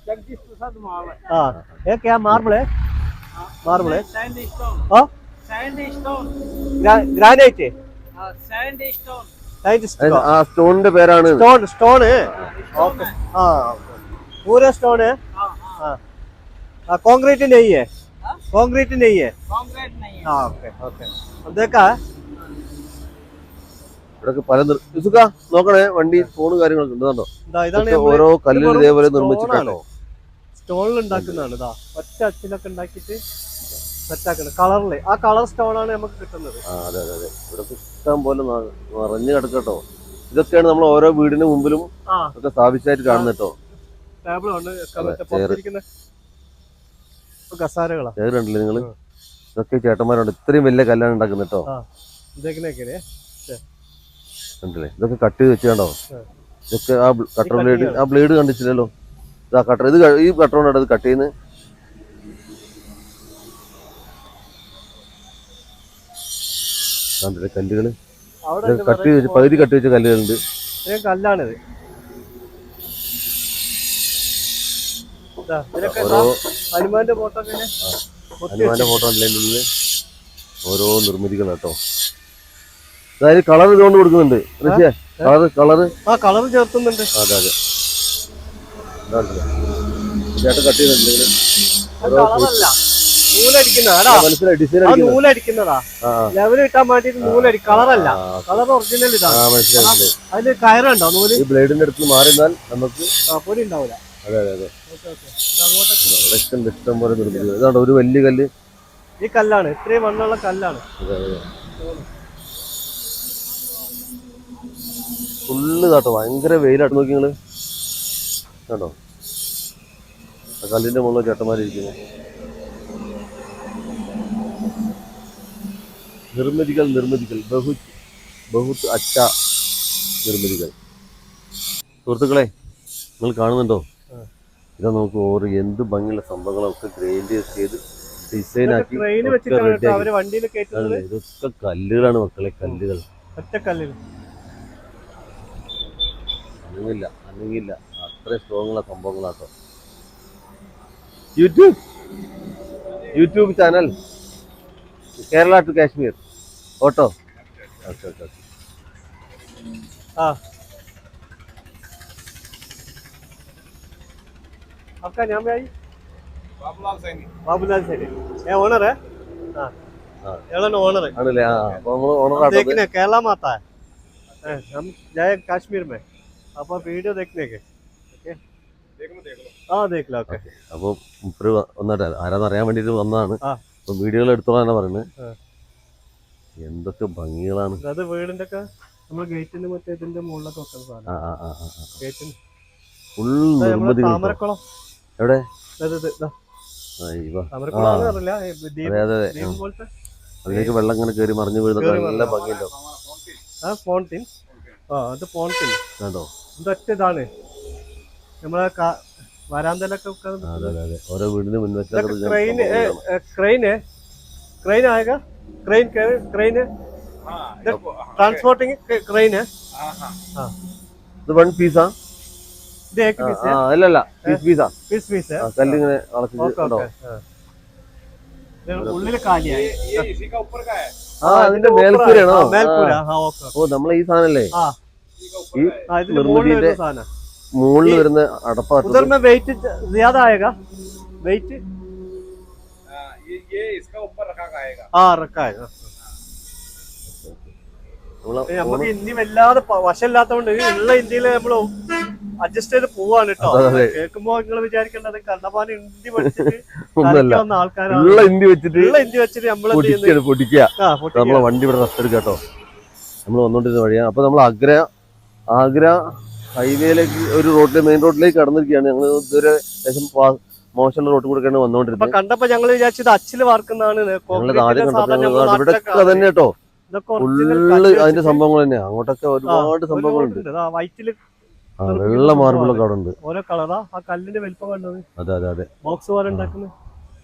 जगदीश प्रसाद मार्बल। हाँ, ये क्या मार्बल है? मार्बल है, सैंडस्टोन। हाँ, सैंडस्टोन, ग्रेनाइट है, हाँ सैंडस्टोन। सैंडस्टोन, ആ സ്റ്റോണിന്റെ പേരാണ്. स्टोन है। ओके, हाँ पूरा स्टोन है। हाँ, कंक्रीट नहीं है, कंक्रीट नहीं है, कंक्रीट नहीं है। हाँ ओके ओके, देखा है। ഇവിടെ പല നോക്കണേ, വണ്ടി ഫോണ് കാര്യങ്ങളൊക്കെ ഉണ്ടോ. ഇതാണ് ഓരോ കല്ലിൽ ഇതേപോലെ നിർമ്മിച്ചിട്ടാണോ സ്റ്റോണിൽ ഉണ്ടാക്കുന്നതാണ്. ഇതാ ഒറ്റ അച്ചിലൊക്കെ ഉണ്ടാക്കിയിട്ട് സെറ്റാക്കുന്നത്. കളറില് ആ കളർ സ്റ്റോൺ ആണ് നമുക്ക് കിട്ടുന്നത്. അതെ അതെ അതെ, ഇവിടെ ഇഷ്ടം പോലെ നിറഞ്ഞു കിടക്കട്ടോ. ഇതൊക്കെയാണ് നമ്മൾ ഓരോ വീടിന് മുമ്പിലും ഒക്കെ സ്ഥാപിച്ചായിട്ട് കാണുന്നത് കേട്ടോ. ടേബിൾ ഉണ്ട് chair. പുറത്തിരിക്കുന്ന കസാരകളാ. ചെയർ കണ്ടില്ലേ നിങ്ങള്? ഇതൊക്കെ ചേട്ടന്മാരുണ്ട്. ഇത്രയും വലിയ കല്ലാണ് ഉണ്ടാക്കുന്നത് കേട്ടോ. ഇതൊക്കെ കണ്ടില്ലേ? ഇതൊക്കെ കട്ട് ചെയ്ത് വെച്ച് കണ്ടോ? ഇതൊക്കെ ആ കട്ടർ ബ്ലേഡ്, ആ ബ്ലേഡ് കണ്ടിട്ടില്ലല്ലോ. ഇതാ കട്ടർ, ഇത് ഈ കട്ടർ കൊണ്ടാണ് ഇത് കട്ട് ചെയ്യുന്നത്. കണ്ടില്ലേ കല്ലുകള്? കട്ട് ചെയ്ത് പകുതി കട്ട് വെച്ച കല്ലുകളുണ്ട്. കല്ലാണിത്. ഓരോ ഹനുമാന്റെ ഫോട്ടോ ഹനുമാന്റെ ഫോട്ടോ ഉള്ളിൽ ഓരോ നിർമ്മിതികൾ കേട്ടോ. അതായത് കളർ ഇതുകൊണ്ട് കൊടുക്കുന്നുണ്ട്. കളറ് കളർ ചേർത്തുന്നുണ്ട്. അതെ അതെ. ചേട്ടൻ കട്ട് ചെയ്തിട്ടുണ്ടെങ്കിൽ മനസ്സിലായി ഡിസൈൻ നൂലടിക്കുന്നതാ. ലെവൽ കിട്ടാൻ വേണ്ടിട്ട് നൂലടിക്കും. കളറല്ല, കളർ ഒറിജിനൽ ഇതാണ്. മനസ്സിലായി. അതില് കയറുണ്ടോ നൂല്? ഈ ബ്ലേഡിന്റെ അടുത്ത് മാറിയാൽ നമുക്ക് പൊടി ഉണ്ടാവില്ല. അതെ അതെ അതെ. ഇഷ്ടം പോലെ നിർമ്മിക്കുന്നത്. ഇതാണ്ടോ ഒരു വലിയ കല്ല്. ഈ കല്ലാണ്, ഇത്രയും മണ്ണുള്ള കല്ലാണ്. ഫുള്ള് കേട്ടോ. ഭയങ്കര വെയിലാട്ട് നോക്കി നിങ്ങള് കേട്ടോ. കല്ലിന്റെ മുകളിൽ ചേട്ടന്മാരിയ്ക്കുന്നു. നിർമ്മിതികൾ ബഹുത് അച്ഛ നിർമ്മിതികൾ. സുഹൃത്തുക്കളെ, നിങ്ങൾ കാണുന്നുണ്ടോ? ഇതാ നോക്ക്, ഓരോ എന്ത് ഭംഗിയുള്ള സംഭവങ്ങളൊക്കെ ഗ്രൈൻഡ് ചെയ്ത് ഡിസൈനാക്കി ഇതൊക്കെ കല്ലുകളാണ് മക്കളെ, കല്ലുകൾ. അനങ്ങില്ല അത്രയും സ്ട്രോങ്ങുള്ള സംഭവങ്ങളാട്ടോ. YouTube channel Kerala to Kashmir auto. Okay okay okay. आपका नाम है बाबूलाल सैनी. ओनर है. ओनर है. ആണല്ലേ? ആ അപ്പൊ നമ്മള് ഓണർ देखने केरला में आता है. हम जाए कश्मीर में. आप वीडियो देखने के. हाँ देख लो. ओके. അപ്പൊ മുപ്പര് വന്നിട്ട് ആരാന്ന് അറിയാൻ വേണ്ടിട്ട് വന്നതാണ്. അപ്പൊ വീഡിയോകൾ എടുത്തോളാണ് പറയുന്നത്. എന്തൊക്കെ ഭംഗികളാണ്. അത് വീടിന്റെ ഒക്കെ നമ്മൾ ഗേറ്റിന്റെ മറ്റേ ഇതിന്റെ മുകളിലൊക്കെ വെക്കുന്ന സാധനം. ഗേറ്റിന് ഫുൾ നിർമ്മിതികൾ. താമരക്കുളം എവിടെ? അതിലേക്ക് വെള്ളം ഇങ്ങനെ കയറി മറിഞ്ഞു വീഴുന്ന നല്ല ഭംഗിയുണ്ടോ? ഫോൺറ്റിൻ. അത് ഫോൺറ്റിൻ കേട്ടോ. ഇതൊറ്റ ഇതാണ് നമ്മളെ വരാന്തലൊക്കെ. അതെ അതെ. ഓരോ വീടിന് മുൻവശം क्रेन आएगा. क्रेन ट्रांसपोर्टिंग क्रेन है. ഇത് വൺ പീസാ? അല്ലല്ല, പീസ് है. കല്ലിങ്ങനെ വളച്ചിട്ടുണ്ടോ? ഉള്ളില് കാലിയായി. ആ അതിന്റെ മേൽക്കൂരാണോ? ഓ നമ്മളെ ഈ സാധനല്ലേ ഈ നിർമ്മിതിന്റെ മുകളിൽ വരുന്ന അടപ്പാട്ട്. उधर में वेट ज्यादा आएगा. वेट ये इसका ऊपर रखा है. നമുക്ക് ഇന്ത്യ വല്ലാതെ വശമില്ലാത്തോണ്ട് ഉള്ള ഇന്ത്യയില് നമ്മള് അഡ്ജസ്റ്റ് ചെയ്ത് പോവാണ് കേട്ടോ. കേൾക്കുമ്പോ നിങ്ങൾ വിചാരിക്കേണ്ടത് കണ്ടമാനം ഇന്ത്യ പഠിച്ചിട്ട് വന്ന ആൾക്കാരാണ്. ഉള്ള ഇന്ത്യ വെച്ചിട്ട് നമ്മള് പൊടിക്കുക. നമ്മളെ വണ്ടി ഇവിടെ റെസ്റ്റ് എടുക്കുക കേട്ടോ. നമ്മൾ വന്നോണ്ടിരുന്ന വഴിയാണ്. അപ്പൊ നമ്മൾ ആഗ്ര ഹൈവേയിലേക്ക് ഒരു മെയിൻ റോഡിലേക്ക് കടന്നിരിക്കുകയാണ്. ഞങ്ങൾ ഇതുവരെ മോശമുള്ള റോഡ് കൂടെയാണ് വന്നോണ്ടിരുന്നത്. കണ്ടപ്പോ ഞങ്ങൾ വിചാരിച്ചത് അച്ചില് വാർക്കുന്നതാണ്. ആദ്യം കണ്ടപ്പോൾ ഇവിടെ തന്നെ കേട്ടോ ഫുള്ള് അതിന്റെ സംഭവങ്ങൾ തന്നെയാ. അങ്ങോട്ടൊക്കെ ഒരുപാട് സംഭവങ്ങളുണ്ട്. വെള്ള മാർബിളൊക്കെ അവിടെ ഉണ്ട്. ഓരോ കളറാ. ആ കല്ലിന്റെ വലിപ്പം കണ്ടത്. അതെ അതെ അതെ. ബോക്സ് പോലെ ഉണ്ടാക്കുന്നത്.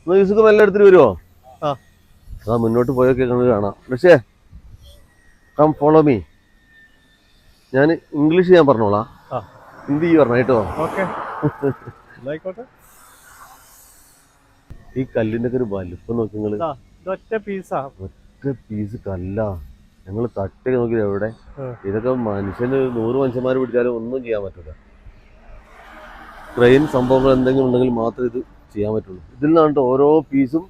മ്യൂസിക് നല്ല എടുത്തിട്ട് വരുമോ? അതാ മുന്നോട്ട് പോയൊക്കെ കാണാം. പക്ഷേ കം ഫോളോ മീ. ഞാൻ ഇംഗ്ലീഷ് ഞാൻ പറഞ്ഞോളാം, ഹിന്ദി പറഞ്ഞ കേട്ടോ. ഈ കല്ലിന്റെ ഒക്കെ ഒരു വലിപ്പം നോക്കി നിങ്ങള്. ഒറ്റ പീസ് കല്ലാ. ഞങ്ങൾ തട്ടി നോക്കി എവിടെ. ഇതൊക്കെ മനുഷ്യന് 100 മനുഷ്യന്മാർ പിടിച്ചാലും ഒന്നും ചെയ്യാൻ പറ്റില്ല. ക്രെയിൻ സംഭവങ്ങൾ എന്തെങ്കിലും ഉണ്ടെങ്കിൽ മാത്രമേ ഇത് ചെയ്യാൻ പറ്റുള്ളൂ. ഇതിൽ നിന്നാണ് ഓരോ പീസും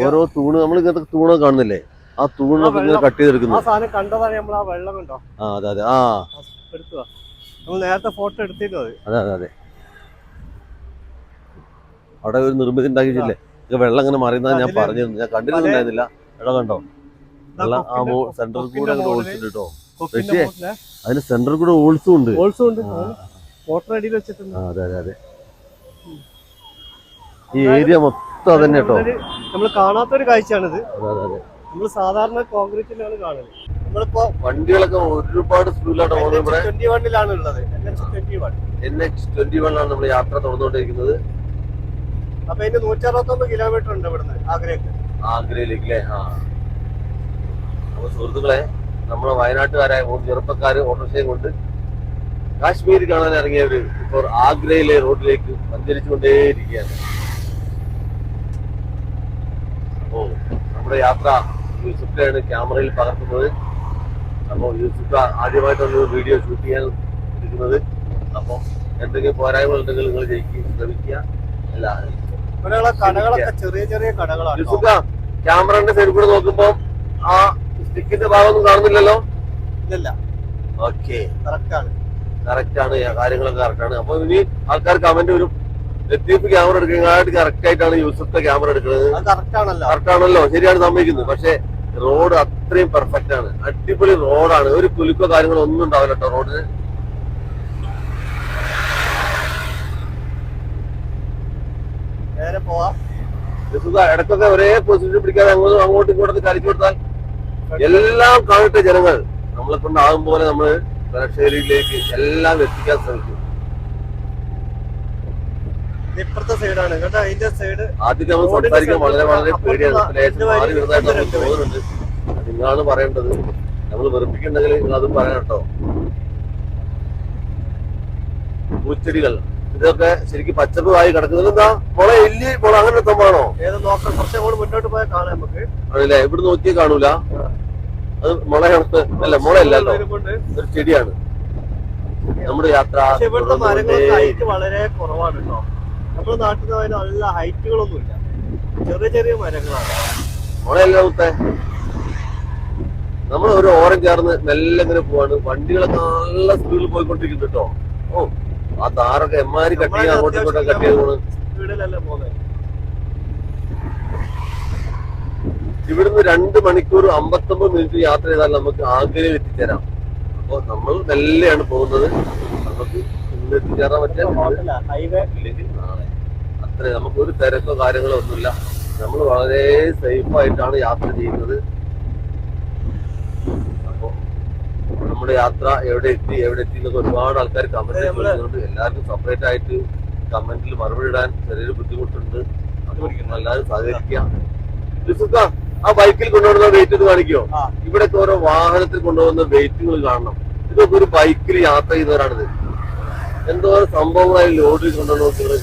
ഓരോ തൂണ്. നമ്മൾ ഇങ്ങനത്തെ തൂണൊക്കെ കാണുന്നില്ലേ, ആ തൂണൊക്കെ ഇങ്ങനെ കട്ട് ചെയ്തെടുക്കുന്നു. ആ അതെ അതെ. ആ നേരത്തെ ഫോട്ടോ എടുത്തിട്ടോ. അതെ അതെ അതെ. അവിടെ ഒരു നിർമ്മിതി ഉണ്ടാക്കിയില്ലേ, വെള്ളം ഇങ്ങനെ മറിയുന്നത് ഞാൻ പറഞ്ഞിരുന്നു. ഞാൻ കണ്ടിരുന്നുണ്ടായിരുന്നില്ല. വെള്ളം കണ്ടോ? വെള്ളം ആ സെന്ററിൽ കൂടെ അങ്ങനെ ഓൾസ് ഉണ്ട് കേട്ടോ. പക്ഷേ അതിന് സെന്ററിൽ കൂടെ ഓൾസും ഉണ്ട്. ഫോട്ടോ അടിയിൽ വെച്ചിട്ടുണ്ട്. അതെ അതെ അതെ. ഈ ഏരിയ മൊത്തം അതന്നെ കേട്ടോ. നമ്മൾ കാണാത്തൊരു കാഴ്ചയാണിത്. അതെ അതെ അതെ. നമ്മൾ സാധാരണ കോൺക്രീറ്റിലാണ് കാണുന്നത്. നമ്മളിപ്പോ വണ്ടികളൊക്കെ ഒരുപാട് സ്പീഡിലാണ് പോകുന്നത്. ഇവിടെ 21-ലാണ് ഉള്ളത്. NH21 ആണ് നമ്മൾ യാത്ര തുടർന്നുകൊണ്ടിരിക്കുന്നത്. അപ്പൊ ഇതിന് 169 കിലോമീറ്റർ ഉണ്ട് ഇവിടുന്ന് ആഗ്രഹത്തിൽ. ആഗ്രയിലേക്ക് അല്ലേ? ആ. അപ്പൊ സുഹൃത്തുക്കളെ, നമ്മളെ വയനാട്ടുകാരായ ചെറുപ്പക്കാര് ഓട്ടോറിക്ഷയും കൊണ്ട് കാശ്മീർ കാണാൻ ഇറങ്ങിയവര് ഇപ്പോൾ ആഗ്രയിലെ റോഡിലേക്ക് സഞ്ചരിച്ചുകൊണ്ടേയിരിക്കുകയാണ്. അപ്പോ നമ്മുടെ യാത്ര യൂസുഫാണ് ക്യാമറയിൽ പകർത്തുന്നത്. അപ്പോൾ യൂസുഫ ആദ്യമായിട്ടൊരു വീഡിയോ ഷൂട്ട് ചെയ്യാൻ ഇരിക്കുന്നത്. അപ്പോൾ എന്തെങ്കിലും പോരായ്മ ഉണ്ടെങ്കിൽ നിങ്ങൾ ശ്രമിക്കുക. ഇവിടെയുള്ള കടകളൊക്കെ ചെറിയ ചെറിയ കടകളാണ്. യൂസുഫ, ക്യാമറന്റെ സൈഡിൽ കൂടെ നോക്കുമ്പോ ആ സ്റ്റിക്കിന്റെ ഭാഗമൊന്നും കാണുന്നില്ലല്ലോ? ഇല്ല. ഓക്കെ, കറക്റ്റ് ആണ്, കാര്യങ്ങളൊക്കെ കറക്റ്റാണ്. അപ്പൊ ഇനി ആൾക്കാർ കമന്റ് വരും, ലത്തീഫ് ക്യാമറ എടുക്കുന്നതായിട്ട് കറക്റ്റ് ആയിട്ടാണ് യൂസുഫിന്റെ ക്യാമറ എടുക്കുന്നത്. കറക്റ്റ് ആണല്ലോ, ശരിയാണ്, സമ്മതിക്കുന്നത്. പക്ഷെ റോഡ് അത്രയും പെർഫെക്റ്റ് ആണ്, അടിപൊളി റോഡാണ്. ഒരു കുലുക്കോ കാര്യങ്ങളോ ഒന്നും ഉണ്ടാവില്ല കേട്ടോ റോഡിന്. നേരെ പോവാം. ഇടയ്ക്കൊക്കെ ഒരേ പൊസിഷൻ പിടിക്കാതെ അങ്ങോട്ടും ഇങ്ങോട്ടും കളിച്ചു കൊടുത്താൽ എല്ലാം കാണട്ടെ ജനങ്ങൾ. നമ്മളെ കൊണ്ടാകും പോലെ നമ്മള് പ്രേക്ഷകരിലേക്ക് എല്ലാം എത്തിക്കാൻ ശ്രമിക്കും. ഇപ്പുറത്തെ സൈഡാണ് കേട്ടോ, അതിന്റെ സൈഡ്. ആദ്യം നമ്മൾ സംസാരിക്കാൻ വളരെ വളരെ പേടിയാണ്. മാറി വരുന്നതായിട്ട് നമുക്ക് തോന്നുന്നുണ്ട്. നിങ്ങളാണ് പറയേണ്ടത്. നമ്മൾ വെറുപ്പിക്കുന്നുണ്ടെങ്കിൽ നിങ്ങൾ അതും പറയാം കേട്ടോ. പൂച്ചെടികൾ ഇതൊക്കെ ശരിക്കും പച്ചപ്പായി കിടക്കുന്നത്. എന്താ മുള എല്ലി മുള അങ്ങനെ സംഭവമാണോ? ഏത് നോക്കാം, കുറച്ചും കൂടി മുന്നോട്ട് പോയാൽ കാണാം നമുക്ക്. ആണല്ലേ? ഇവിടെ നോക്കിയാൽ കാണൂല. അത് മുളയാണ്. അല്ല, മുളയല്ലല്ലോ, ഒരു ചെടിയാണ്. നമ്മുടെ യാത്ര ഇവിടുത്തെ മരങ്ങൾക്ക് ഹൈറ്റ് വളരെ കുറവാണ് കേട്ടോ. നമ്മുടെ നാട്ടിൽ നിന്ന് നല്ല ഹൈറ്റുകളൊന്നുമില്ല, ചെറിയ ചെറിയ മരങ്ങളാണ്. മുളയല്ല മുത്തേ. നമ്മൾ ഒരു ഓരം ചേർന്ന് മെല്ലെ ഇങ്ങനെ പോവാണ്. വണ്ടികളൊക്കെ നല്ല സ്പീഡിൽ പോയിക്കൊണ്ടിരിക്കുന്നു കേട്ടോ. ഓ, ആ താറൊക്കെ എമ്മാരി കട്ട് ചെയ്ത് അങ്ങോട്ടും ഇങ്ങോട്ടും കട്ട് ചെയ്ത് പോണ്. സ്പീഡിലല്ലേ പോകുന്നത്. ഇവിടുന്ന് 2 മണിക്കൂർ 59 മിനിറ്റ് യാത്ര ചെയ്താൽ നമുക്ക് ആഗ്രയിൽ എത്തിച്ചേരാം. അപ്പൊ നമ്മൾ മെല്ലെയാണ് പോകുന്നത്. നമുക്ക് ഇന്ന് എത്തിച്ചേരാൻ പറ്റില്ല, ഹൈവേ ഇല്ലെങ്കിൽ നാളെ. അത്ര നമുക്ക് ഒരു തിരക്കോ കാര്യങ്ങളോ ഒന്നുമില്ല. നമ്മൾ വളരെ സേഫ് ആയിട്ടാണ് യാത്ര ചെയ്യുന്നത്. അപ്പൊ നമ്മുടെ യാത്ര എവിടെ എത്തി എന്നൊക്കെ ഒരുപാട് ആൾക്കാർ കമന്റ് ചെയ്യുന്നുണ്ട്. എല്ലാവർക്കും സെപ്പറേറ്റ് ആയിട്ട് കമന്റിൽ മറുപടി ഇടാൻ ചെറിയൊരു ബുദ്ധിമുട്ടുണ്ട്. അപ്പോൾ എല്ലാവരും സഹകരിക്കുക. ആ ബൈക്കിൽ കൊണ്ടുവരുന്ന വെയിറ്റ് ഒന്ന് കാണിക്കോ? ഇവിടെയൊക്കെ ഓരോ വാഹനത്തിൽ കൊണ്ടുപോകുന്ന വെയിറ്റുകൾ കാണണം. ഇതൊക്കെ ഒരു ബൈക്കിൽ യാത്ര ചെയ്യുന്നവരാണിത്. എന്തോ സംഭവങ്ങളായി ലോഡിൽ കൊണ്ടുവരുന്നത്.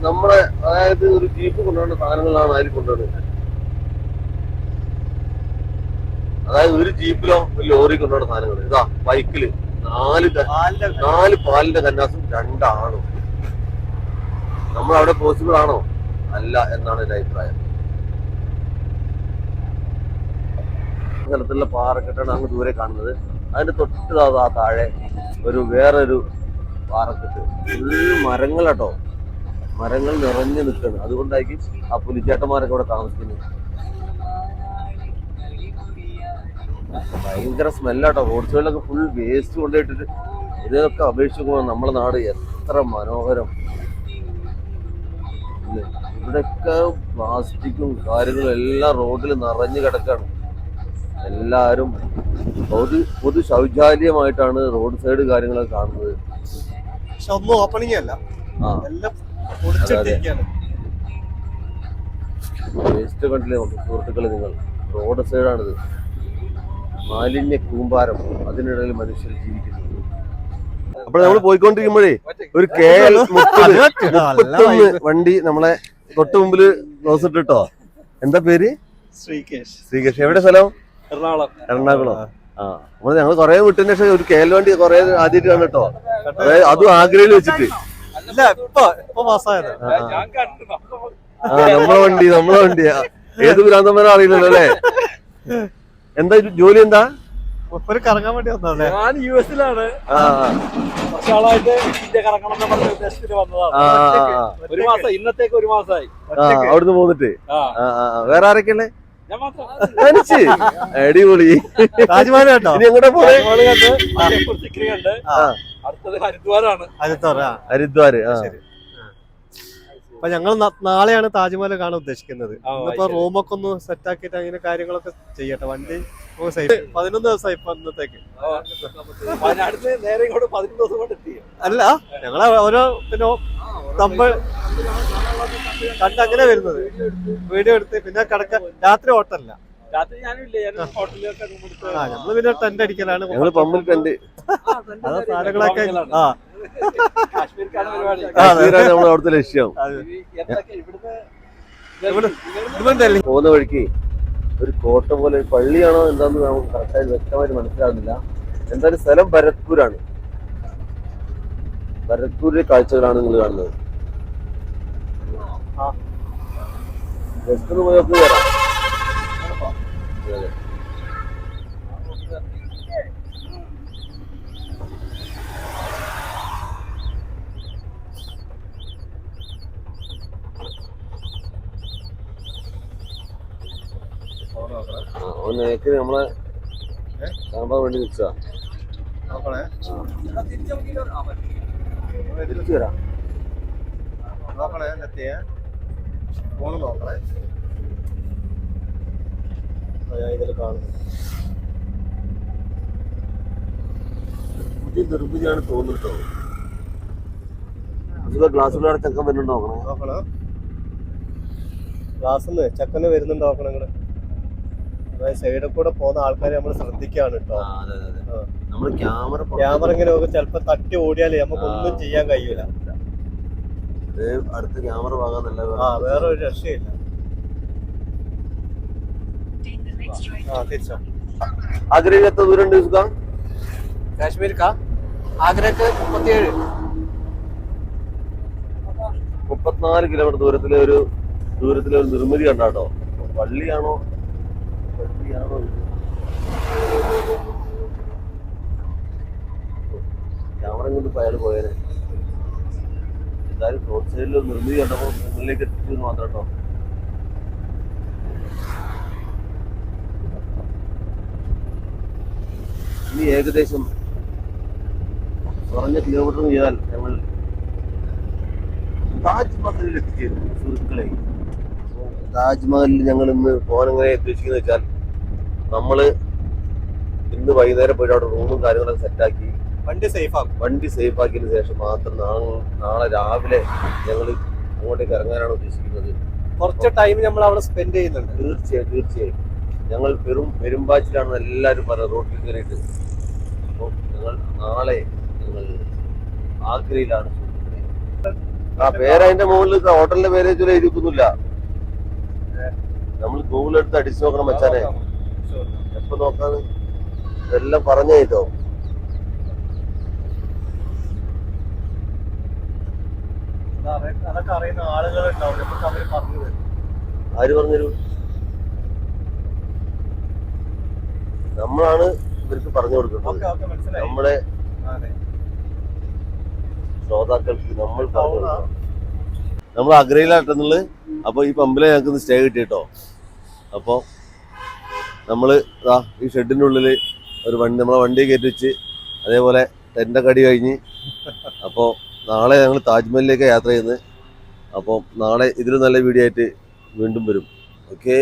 നമ്മളെ അതായത് ഒരു ജീപ്പ് കൊണ്ടുവരുന്ന സാധനങ്ങളാണ് അതിൽ കൊണ്ടുവരുന്നത്. അതായത് ഒരു ജീപ്പിലോ ഒരു ലോറി കൊണ്ടുവരുന്ന സാധനങ്ങൾ. ഇതാ ബൈക്കില് 4 പാലിന്റെ കന്നാസും 2 ആണും. നമ്മളവിടെ പോസിബിൾ ആണോ? അല്ല എന്നാണ് എന്റെ അഭിപ്രായം. സ്ഥലത്തുള്ള പാറക്കെട്ടാണ് അങ്ങ് ദൂരെ കാണുന്നത്. അതിന്റെ തൊട്ട് താഴെ വേറൊരു പാറക്കെട്ട്. മരങ്ങളാട്ടോ, മരങ്ങൾ നിറഞ്ഞു നിൽക്കുകയാണ്. അതുകൊണ്ടായിരിക്കും ആ പുലിച്ചേട്ടന്മാരൊക്കെ ഇവിടെ താമസിക്കുന്നത്. ഭയങ്കര സ്മെല്ലാട്ടോ. റോഡ് സൈഡിലൊക്കെ ഫുൾ വേസ്റ്റ് കൊണ്ടുപോയിട്ടിട്ട് ഇതൊക്കെ അപേക്ഷിക്കുമ്പോൾ നമ്മുടെ നാട് എത്ര മനോഹരം. ഇവിടെയൊക്കെ പ്ലാസ്റ്റിക്കും കാര്യങ്ങളും എല്ലാം റോഡിൽ നിറഞ്ഞു കിടക്കാണ്. എല്ലാവരും പൊതു ശൗചാലയമായിട്ടാണ് റോഡ് സൈഡ് കാര്യങ്ങളൊക്കെ കാണുന്നത്. പക്ഷെ ഒന്നും ഓപ്പണിംഗ് അല്ല, എല്ലാം പൊടിച്ചിട്ടിരിക്കുകയാണ്. വേസ്റ്റ് കണ്ടില്ലേ സുഹൃത്തുക്കളെ നിങ്ങൾ? റോഡ് സൈഡാണിത്. മാലിന്യ കൂമ്പാരം, അതിനിടയിൽ മനുഷ്യർ ജീവിക്കുന്നു. അപ്പോൾ നമ്മൾ പോയിക്കൊണ്ടിരിക്കുമ്പോഴേ ഒരു KL 31 വണ്ടി നമ്മളെ തൊട്ട് മുമ്പില് ക്ലോസ് ഇട്ടോ. എന്താ പേര്? ശ്രീകേഷ്. എവിടെ സ്ഥലം? എറണാകുളം. ആ, അപ്പോൾ ഞങ്ങൾ കുറെ വിട്ടതിന് ശേഷം ഒരു KL വണ്ടി കുറെ ആദ്യമായിട്ട് കാണും കേട്ടോ. അതായത് അതും ആഗ്രയിൽ വെച്ചിട്ട്. നമ്മളെ വണ്ടിയാ. ഏത് ഭ്രാന്തന്മാരെ അറിയില്ലല്ലോ അല്ലേ? എന്താ ജോലി? എന്താ കറങ്ങാൻ വേണ്ടി വന്നതല്ലേ? ഞാൻ US-ലാണ്. വർഷങ്ങളായിട്ട് ഇന്ത്യ കറങ്ങണം എന്ന പറഞ്ഞ ഉദ്ദേശത്തിന് വന്നതാണ്. ഒരു മാസം, ഇന്നത്തേക്ക് 1 മാസമായി അവിടുന്ന് പോന്നിട്ട്. വേറെ ആരൊക്കെയല്ലേ? അടിപൊളി. രാജ്മാൻ കേട്ടോ. ഇനി എങ്ങോട്ടാ പോണേ? അടുത്തത് ഹരിദ്വാറാണ്. ഹരിദ്വാർ. അപ്പൊ ഞങ്ങൾ നാളെയാണ് താജ്മഹൽ കാണാൻ ഉദ്ദേശിക്കുന്നത്. ഇന്നിപ്പോ റൂമൊക്കെ ഒന്ന് സെറ്റ് ആക്കിയിട്ട് അങ്ങനെ കാര്യങ്ങളൊക്കെ ചെയ്യട്ടെ. വണ്ടി 11 ദിവസമായി ഇപ്പൊ ഇന്നത്തേക്ക്. നേരെ ഇങ്ങോട്ട് 11 ദിവസം കൊണ്ട് എത്തി. അല്ല, ഞങ്ങളെ ഓരോ പിന്നെ തമ്പ് കണ്ട് അങ്ങനെ വരുന്നത്, വീഡിയോ എടുത്ത് പിന്നെ കിടക്കാൻ. രാത്രി ഹോട്ടലില്ല, നമ്മള് പിന്നെ ടെന്റ് അടിക്കലാണ്. ഞങ്ങള് പമ്പിൽ ടെന്റ് അതാ സാധനങ്ങളൊക്കെ. കാശ്മീരാണ് നമ്മുടെ അവിടുത്തെ ലക്ഷ്യം. പോകുന്ന വഴിക്ക് ഒരു കോട്ട പോലെ ഒരു പള്ളിയാണോ എന്താന്ന് നമുക്ക് കറക്റ്റായി വ്യക്തമായിട്ട് മനസ്സിലാകുന്നില്ല. എന്തായാലും സ്ഥലം ഭരത്പൂരാണ്. ഭരത്പൂരിലെ കാഴ്ചകളാണ് നിങ്ങൾ കാണുന്നത്. ജസ്റ്റ് ഒന്ന് പോയി നോക്കി വരാം. നേക്ക് നമ്മളെ കാണാൻ വേണ്ടി നിൽക്കുക. തിരിച്ചു വരാം. ഇതിൽ കാണുന്നു പുതിയ നിർമ്മിതിയാണ് തോന്നുന്നുട്ടോ. ഗ്ലാസ്സിലൂടെ ചെക്കൻ വരുന്നുണ്ടോ നോക്കണം. ക്ലാസ്സിന്ന് ചെക്കന് വരുന്നുണ്ടോ നോക്കണം. നിങ്ങള് സൈഡിൽ കൂടെ പോകുന്ന ആൾക്കാരെ നമ്മൾ ശ്രദ്ധിക്കാണ് കേട്ടോ. നമ്മള് ക്യാമറ ഇങ്ങനെ ചിലപ്പോ തട്ടി ഓടിയാലേ നമുക്ക് ഒന്നും ചെയ്യാൻ കഴിയൂല. അടുത്ത ക്യാമറ വാങ്ങാന്നല്ല വേറെ ഒരു രക്ഷയില്ല. ആഗ്രയിൽ എത്ര ദൂരം ഉണ്ട്? കാശ്മീർ ആഗ്രക്ക് 34 കിലോമീറ്റർ ദൂരത്തിലെ ഒരു നിർമ്മിതി കണ്ടാട്ടോ. പള്ളിയാണോ ക്യാമറ കൊണ്ട് അയാൾ പോയേനെ. എന്തായാലും റോഡ് സൈഡിൽ ഒരു നിർമ്മിതി കണ്ടപ്പോ മുന്നിലേക്ക് എത്തിച്ചു മാത്രം കേട്ടോ. ഇനി ഏകദേശം കുറഞ്ഞ കിലോമീറ്റർ ചെയ്താൽ ഞങ്ങൾ താജ്മഹലിൽ എത്തിച്ചേരും. സുഹൃത്തുക്കളെ, താജ്മഹലിൽ ഞങ്ങൾ ഇന്ന് പോകാൻ എങ്ങനെ ഉദ്ദേശിക്കുന്നത് വെച്ചാൽ, നമ്മള് ഇന്ന് വൈകുന്നേരം പോയിട്ട് അവിടെ റൂമും കാര്യങ്ങളൊക്കെ സെറ്റാക്കി വണ്ടി സേഫ് ആക്കിയതിനു ശേഷം മാത്രം നാളെ രാവിലെ ഞങ്ങൾ അങ്ങോട്ടേക്ക് ഇറങ്ങാനാണ് ഉദ്ദേശിക്കുന്നത്. കുറച്ച് ടൈം നമ്മൾ അവിടെ സ്പെൻഡ് ചെയ്യുന്നുണ്ട്. തീർച്ചയായും ഞങ്ങൾ പെരുമ്പാച്ചിലാണെന്ന് എല്ലാവരും പറയുന്നത് റോഡിൽ കയറിയിട്ട്. അപ്പോൾ നാളെ ആഗ്രയിലാണ്. പേരതിന്റെ മുകളിൽ ഹോട്ടലിന്റെ പേര് എഴുതിക്കുന്നില്ല. നമ്മൾ ഗൂഗിൾ എടുത്ത് അടിച്ചു നോക്കണം മച്ചാനെ. എപ്പോ നോക്കാന്ന് ഇതെല്ലാം പറഞ്ഞോ. അതൊക്കെ അറിയുന്ന ആളുകളുണ്ടാവും. ആര് പറഞ്ഞുതരൂ? നമ്മളാണ് ഇവർക്ക് പറഞ്ഞു കൊടുക്കുന്നത്. നമ്മുടെ ശ്രോതാക്കൾക്ക് നമ്മൾ പറഞ്ഞു കൊടുക്കണം. നമ്മൾ അഗ്രയിലാട്ടെന്നുള്ളത്. അപ്പൊ ഈ പമ്പിലെ ഞങ്ങൾക്ക് സ്റ്റേ കിട്ടിട്ടോ. അപ്പോൾ നമ്മള് ഈ ഷെഡിന്റെ ഉള്ളില് ഒരു നമ്മളെ വണ്ടി കയറ്റി വെച്ച് അതേപോലെ ടെന്റൊക്കെ അടി കഴിഞ്ഞ്. അപ്പോൾ നാളെ ഞങ്ങൾ താജ്മഹലിലേക്ക് യാത്ര ചെയ്യുന്നത്. അപ്പോൾ നാളെ ഇതിലും നല്ല വീഡിയോ ആയിട്ട് വീണ്ടും വരും. ഓക്കേ.